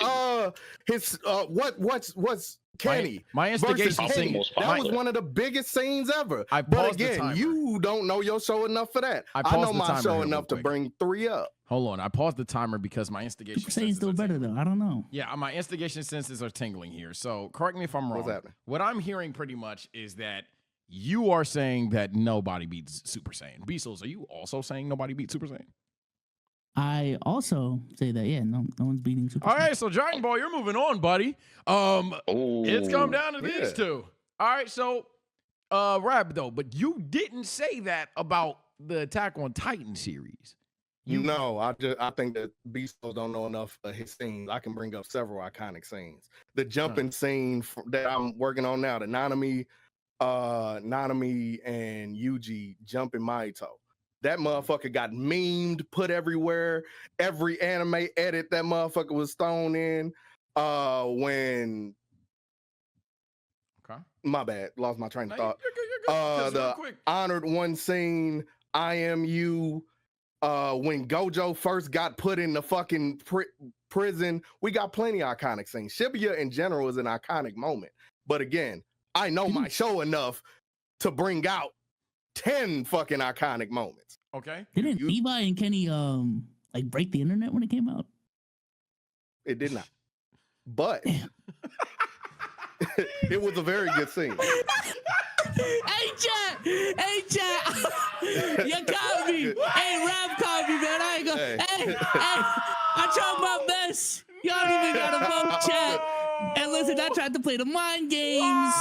what's Kenny. My instigation Kenny. That was one of the biggest scenes ever. But again, you don't know your show enough for that. I know my show enough to bring 3 up. Hold on, I paused the timer because my instigation. Super Saiyan's still better though. I don't know. Yeah, my instigation senses are tingling here. So correct me if I'm wrong. What's happening? What I'm hearing pretty much is that you are saying that nobody beats Super Saiyan. Beastles, are you also saying nobody beats Super Saiyan? I also say that, no one's beating Super Saiyan. All right, so Dragon Ball, you're moving on, buddy. It's come down to these two. All right, so Rab though, but you didn't say that about the Attack on Titan series. No, I think that Beastles don't know enough of his scenes. I can bring up several iconic scenes. The jumping scene that I'm working on now, the Nanami and Yuji jumping Mahito. That motherfucker got memed, put everywhere. Every anime edit that motherfucker was thrown in. When my bad, lost my train of thought. You're good. The honored one scene, I am you. When Gojo first got put in the fucking prison, we got plenty of iconic scenes. Shibuya in general is an iconic moment. But again, I know my show enough to bring out 10 fucking iconic moments. Okay. Didn't Levi and Kenny like break the internet when it came out? It did not. But it was a very good scene. Hey chat, you caught me. Hey, Rap caught me, man. I ain't gonna. Hey, I tried my best. Y'all even gotta vote chat. And listen, I tried to play the mind games.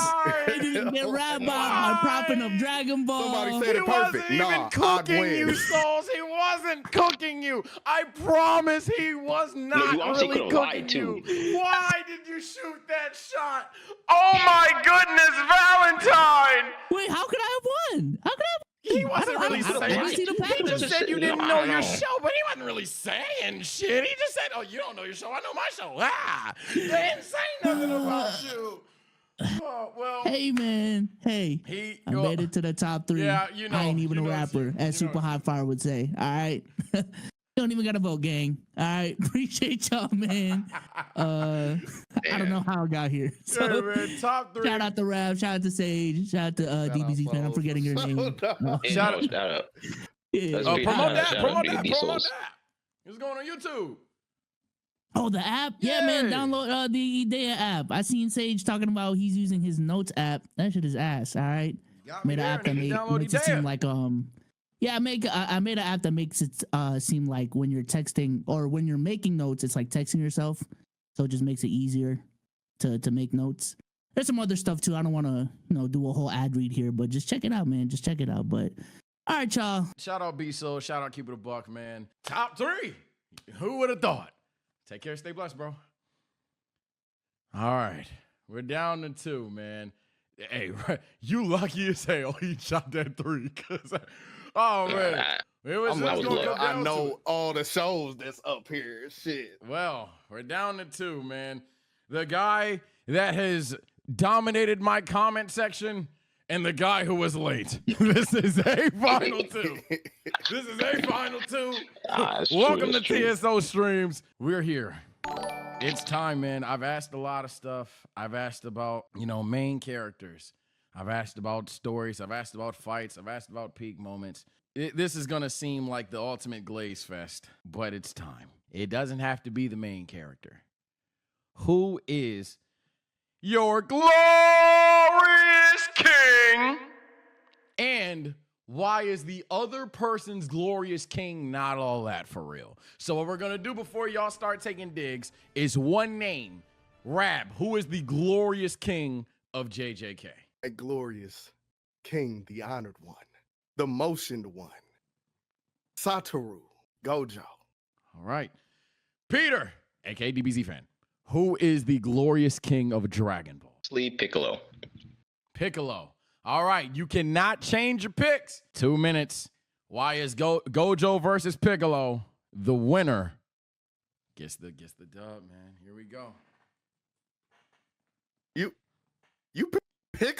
It didn't get Rap by propping up Dragon Ball. Somebody said it perfect. He wasn't even cooking you, Souls. He wasn't cooking you. I promise he was not really cooking you. Why did you shoot that shot? Oh my goodness, Valentine! Wait, how could I have won? How could I have won? He wasn't really saying. He just said you didn't know your show, but he wasn't really saying shit. He just said, "Oh, you don't know your show. I know my show." They didn't say nothing about you. Oh, well. Hey man, I made it to the top 3. Yeah, you know. I ain't even a rapper, as Super Hot Fire would say. All right. Don't even gotta vote, gang. All right, appreciate y'all, man. I don't know how I got here. So, Yeah, man, top 3. shout out to Rav, shout out to Sage, shout out to DBZ fan. I'm forgetting your name. Shout out. Yeah. Promote that. Shout out Promote to that. Big Promote Souls. that. What's going on YouTube? Oh, the app? Yeah, man. Yay. Download the Idea app. I seen Sage talking about he's using his notes app. That shit is ass. All right. Got me Made an there. app that Nigga, download makes it seem Idea. like yeah, I made an app that makes it seem like when you're texting or when you're making notes, it's like texting yourself. So it just makes it easier to make notes. There's some other stuff too. I don't want to do a whole ad read here, but just check it out, man. Just check it out. But all right, y'all. Shout out B-Soul. Shout out Keep It a Buck, man. Top 3. Who would have thought? Take care. Stay blessed, bro. All right. We're down to 2, man. Hey, you lucky as hell he shot that 3. Cause, oh, man. It was just gonna come down I to know it. all the shows that's up here. Shit. Well, we're down to 2, man. The guy that has dominated my comment section and the guy who was late. This is a final 2. This is a final 2. Welcome to TSO Streams. We're here. It's time, man. I've asked a lot of stuff. I've asked about, main characters. I've asked about stories. I've asked about fights. I've asked about peak moments. This is going to seem like the ultimate glaze fest, but it's time. It doesn't have to be the main character. Who is your glorious king? And why is the other person's glorious king not all that for real? So what we're going to do before y'all start taking digs is one name. Rab, who is the glorious king of JJK? A glorious king, the honored one, the motioned one, Satoru Gojo. All right. Peter, aka DBZ fan, who is the glorious king of Dragon Ball? Sleep Piccolo. Piccolo. All right, you cannot change your picks. 2 minutes. Why is Gojo versus Piccolo? The winner gets the dub, man. Here we go. You pick.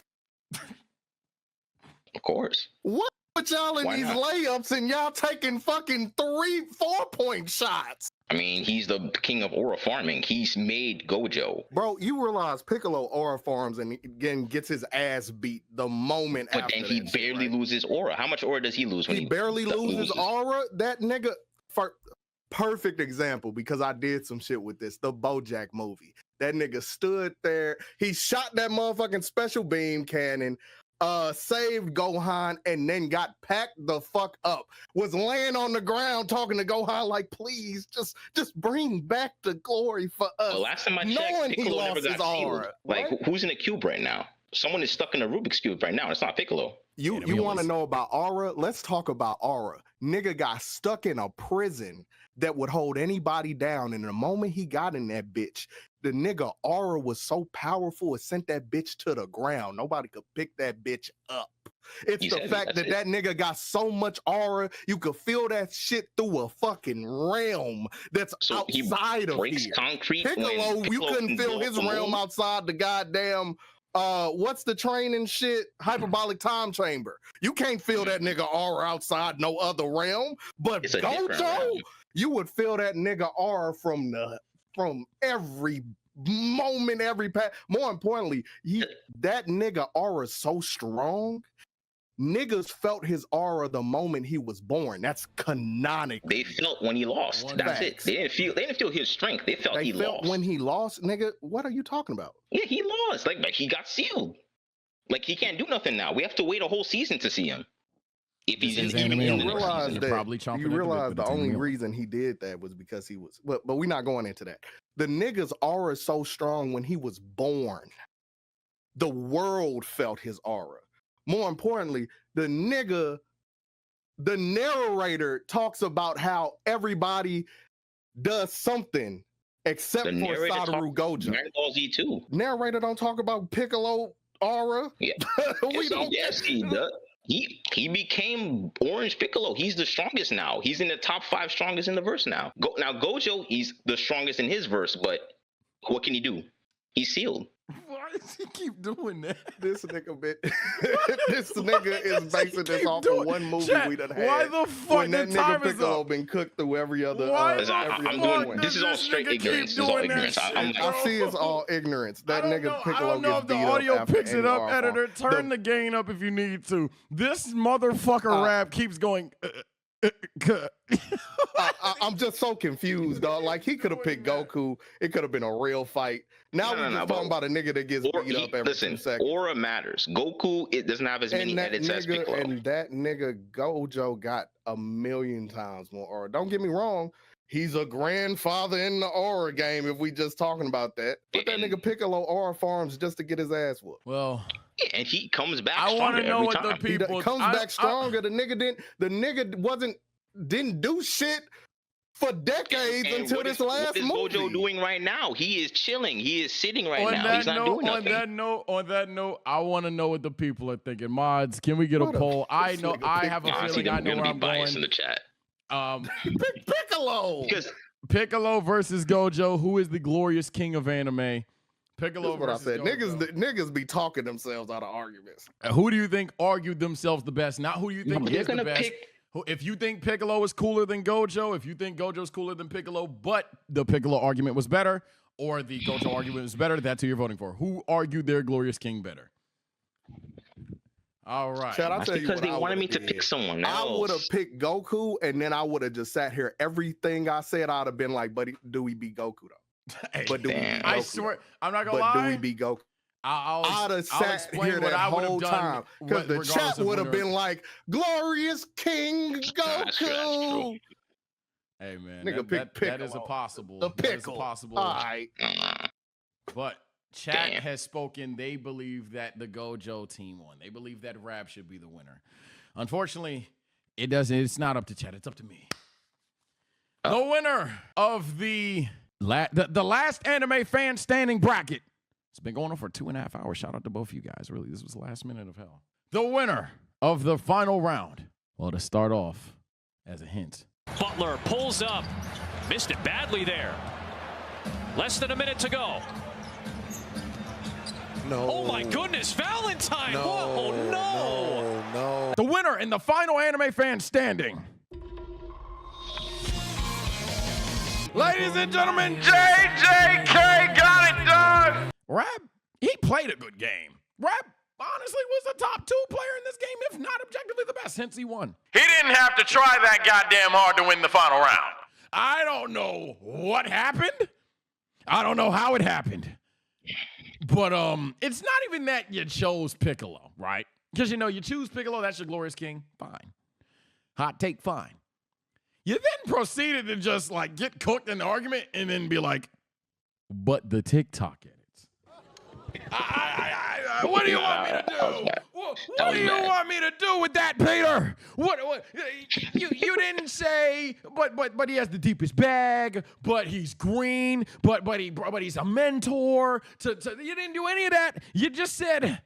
Of course. What with y'all in Why these not? layups and y'all taking fucking 3-4 point shots? I mean, he's the king of aura farming. He's made Gojo. Bro, you realize Piccolo aura farms and again gets his ass beat the moment But after then he that shit, barely right? loses aura. How much aura does he lose when He barely loses aura. That nigga, for perfect example, because I did some shit with this, the BoJack movie. That nigga stood there, he shot that motherfucking special beam cannon, saved Gohan, and then got packed the fuck up. Was laying on the ground talking to Gohan like, please, just bring back the glory for us. Well, last time I knowing checked, he Piccolo lost never his got sealed. aura, Like, right? who's in a cube right now? Someone is stuck in a Rubik's Cube right now. It's not Piccolo. You we want to always- know about aura? Let's talk about aura. Nigga got stuck in a prison that would hold anybody down. And the moment he got in that bitch, the nigga aura was so powerful, it sent that bitch to the ground. Nobody could pick that bitch up. It's You the said it, fact that's that it. that nigga got so much aura, you could feel that shit through a fucking realm that's So he outside of breaks here. concrete. when Piccolo, you Piccolo couldn't can feel go his up the realm moon? outside the goddamn what's the training shit? Hyperbolic time chamber. You can't feel that nigga aura outside no other realm. But It's a different Gojo, realm. you would feel that nigga aura from every moment, every path. More importantly, that nigga aura is so strong. Niggas felt his aura the moment he was born. That's canonical. They felt when he lost. One That's facts. it. They didn't feel his strength. They felt They he felt lost. when he lost, nigga. What are you talking about? Yeah, he lost. Like he got sealed. Like he can't do nothing now. We have to wait a whole season to see him. If This he's is even anime in only. the next realize season. They're probably chomping at you the bit, realize but the it's only anime. reason he did that was because he was, but we're not going into that. The nigga's aura is so strong when he was born. The world felt his aura. More importantly, the narrator talks about how everybody does something except The for narrator Satoru Gojo. Dragon Ball Z too. Narrator don't talk about Piccolo aura. Yeah. We don't. Yes, he does. He became Orange Piccolo. He's the strongest now. He's in the top 5 strongest in the verse now. Now Gojo, he's the strongest in his verse, but what can he do? He's sealed. What? does he keep doing that? This nigga this nigga is basing this off of one movie we done had. Why the fuck when that the time nigga is Piccolo up? been cooked through every other. I'm doing. This is all straight ignorance. This is all ignorance. I see it's all ignorance. That nigga Piccolo I don't know gets if the beat audio up after picks it up, NR editor. farm. Turn the gain up if you need to. This motherfucker rap keeps going. I'm just so confused, dog. Like he could have picked Goku. It could have been a real fight. Now we're just talking about a nigga that gets beat up every 2 seconds. Aura matters. Goku, it doesn't have as many edits as Piccolo. And that nigga Gojo got 1,000,000 times more aura. Don't get me wrong. He's a grandfather in the aura game if we just talking about that. But that nigga Piccolo aura farms just to get his ass whooped. Well, and he comes back. I want to know what the people he comes back stronger. The nigga didn't do shit for decades until this last movie. What is Gojo doing right now? He is chilling. He is sitting right now. He's not doing nothing. On that note, I want to know what the people are thinking. Mods, can we get a poll? I know. I have a feeling I know where I'm going. In the chat. Piccolo. Piccolo versus Gojo. Who is the glorious king of anime? Piccolo That's what I versus said. Gojo. Niggas be talking themselves out of arguments. Who do you think argued themselves the best? Not who you think is the best. If you think Piccolo is cooler than Gojo, if you think Gojo's cooler than Piccolo, but the Piccolo argument was better, or the Gojo argument was better, that's who you're voting for. Who argued their glorious king better? All right. Chad, That's because they wanted me to pick someone else. I would have picked Goku, and then I would have just sat here. Everything I said, I'd have been like, "But do we beat Goku though?" Hey, but do we beat Goku, I swear, I'm not gonna but lie. do we beat Goku? I'd have I'll sat explain here what that I would whole have time done because the chat would have been like, "Glorious King Goku." Hey man, Nigga, that is a possible. The That is a pickle. possible. All right. But chat has spoken. They believe that the Gojo team won. They believe that Rab should be the winner. Unfortunately, it doesn't. It's not up to chat. It's up to me. The winner of the last anime fan standing bracket. It's been going on for 2.5 hours. Shout out to both of you guys. Really, this was the last minute of hell. The winner of the final round. Well, to start off, as a hint. Butler pulls up. Missed it badly there. Less than a minute to go. No. Oh my goodness, Valentine! No. Oh no! No. The winner in the final anime fan standing. Ladies and gentlemen, JJK got it done. Rab, he played a good game. Rab honestly was the top 2 player in this game, if not objectively the best, hence he won. He didn't have to try that goddamn hard to win the final round. I don't know what happened. I don't know how it happened. But it's not even that you chose Piccolo, right? Because, you choose Piccolo, that's your glorious king. Fine. Hot take, fine. You then proceeded to just, get cooked in the argument and then be like, but the TikTok edits. What do you want me to do? What do you want me to do with that, Peter? What you didn't say, but he has the deepest bag, but he's green, but he's a mentor. You didn't do any of that. You just said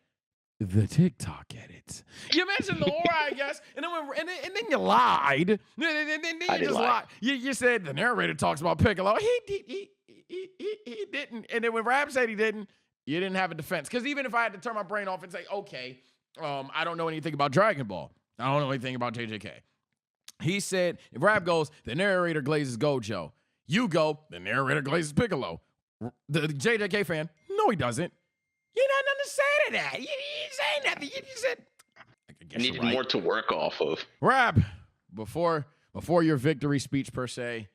the TikTok edits. You mentioned the aura, I guess, and then you lied. And then you just lied. You said the narrator talks about Piccolo. He didn't. And then when Rab said he didn't, you didn't have a defense. Because even if I had to turn my brain off and say, okay, I don't know anything about Dragon Ball. I don't know anything about JJK. He said, if Rab goes, the narrator glazes Gojo. You go, the narrator glazes Piccolo. The JJK fan, no, he doesn't. You had nothing to say to that. You didn't say nothing. You just said, I guess needed you're right. more to work off of. Rab, before your victory speech per se,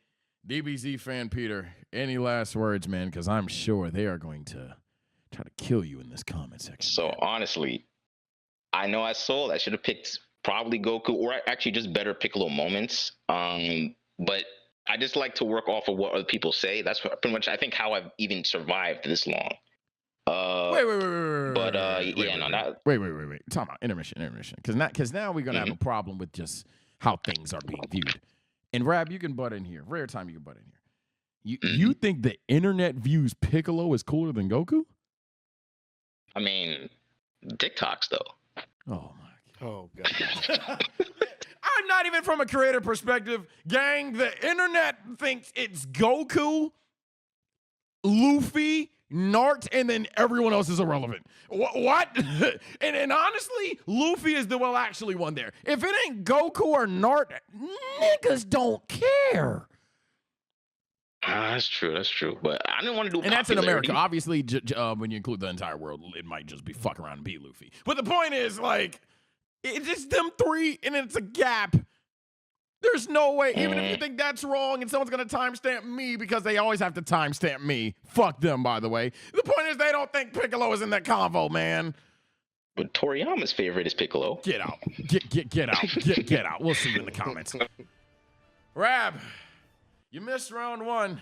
DBZ fan Peter, any last words, man? Because I'm sure they are going to try to kill you in this comment section. So honestly, I know I should have picked probably Goku or actually just better Piccolo moments. But I just like to work off of what other people say. That's pretty much I think how I've even survived this long. Wait. Time out. Intermission. Because now we're gonna have a problem with just how things are being viewed. And Rab, you can butt in here. Rare time you can butt in here. You think the internet views Piccolo is cooler than Goku? I mean, TikToks though. Oh my. Oh god. I'm not even from a creator perspective, gang. The internet thinks it's Goku, Luffy, Nart, and then everyone else is irrelevant. What? and honestly, Luffy is the actually one there. If it ain't Goku or Nart, niggas don't care. That's true. That's true. But I didn't want to do. And that's in America. Obviously, when you include the entire world, it might just be fuck around and be Luffy. But the point is, like, it's just them three, and it's a gap. There's no way, even if you think that's wrong and someone's going to timestamp me because they always have to timestamp me. Fuck them, by the way. The point is they don't think Piccolo is in that convo, man. But Toriyama's favorite is Piccolo. Get out. Get out. Get out. We'll see you in the comments. Rab, you missed round 1,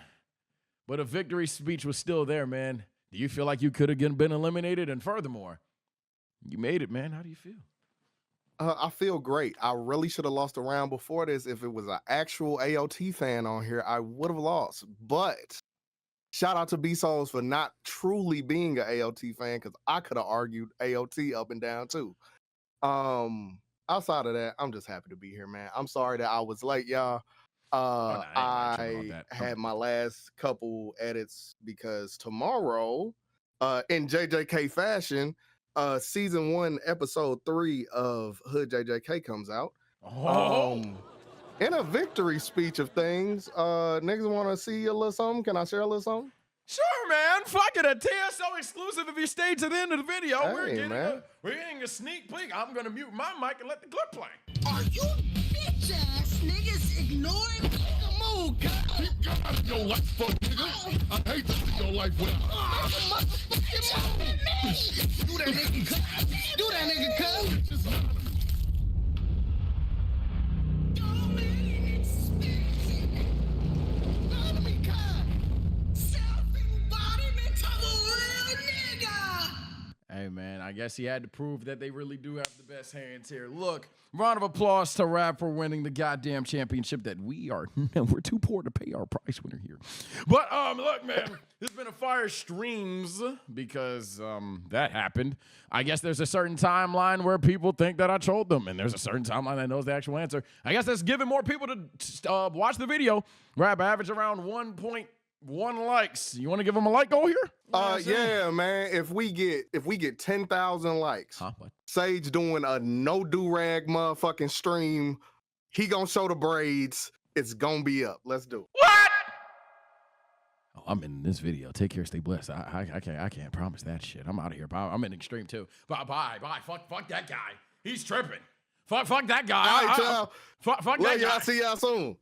but a victory speech was still there, man. Do you feel like you could have been eliminated? And furthermore, you made it, man. How do you feel? I feel great. I really should have lost a round before this. If it was an actual AOT fan on here, I would have lost. But shout out to B-Souls for not truly being an AOT fan, because I could have argued AOT up and down too. Outside of that, I'm just happy to be here, man. I'm sorry that I was late, y'all. I had my last couple edits because tomorrow, in JJK fashion, season 1, episode 3 of Hood JJK comes out. In a victory speech of things, niggas want to see a little something. Can I share a little something? Sure, man. Fuck it. A TSO exclusive if you stay to the end of the video. Hey, We're getting a sneak peek. I'm going to mute my mic and let the clip play. Are you bitch ass niggas ignoring the move, God? Get out of your life, fuck nigga. I hate to see your life without. Do that nigga, cuz. Do that nigga, cuz. Hey, man, I guess he had to prove that they really do have the best hands here. Look, round of applause to Rab for winning the goddamn championship that we're too poor to pay our prize winner here. But, look, man, this has been a fire streams because, that happened. I guess there's a certain timeline where people think that I trolled them, and there's a certain timeline that knows the actual answer. I guess that's giving more people to watch the video. Rab average around 1.1 likes. You want to give him a like goal here? Yeah, man. If we get 10,000 likes, What? Sage doing a no do-rag motherfucking stream. He gonna show the braids. It's gonna be up. Let's do it. What? Oh, I'm in this video. Take care. Stay blessed. I can't promise that shit. I'm out of here. I'm in extreme too. Bye. Fuck that guy. He's tripping. Fuck that guy. All right, y'all. Fuck that guy. See y'all soon.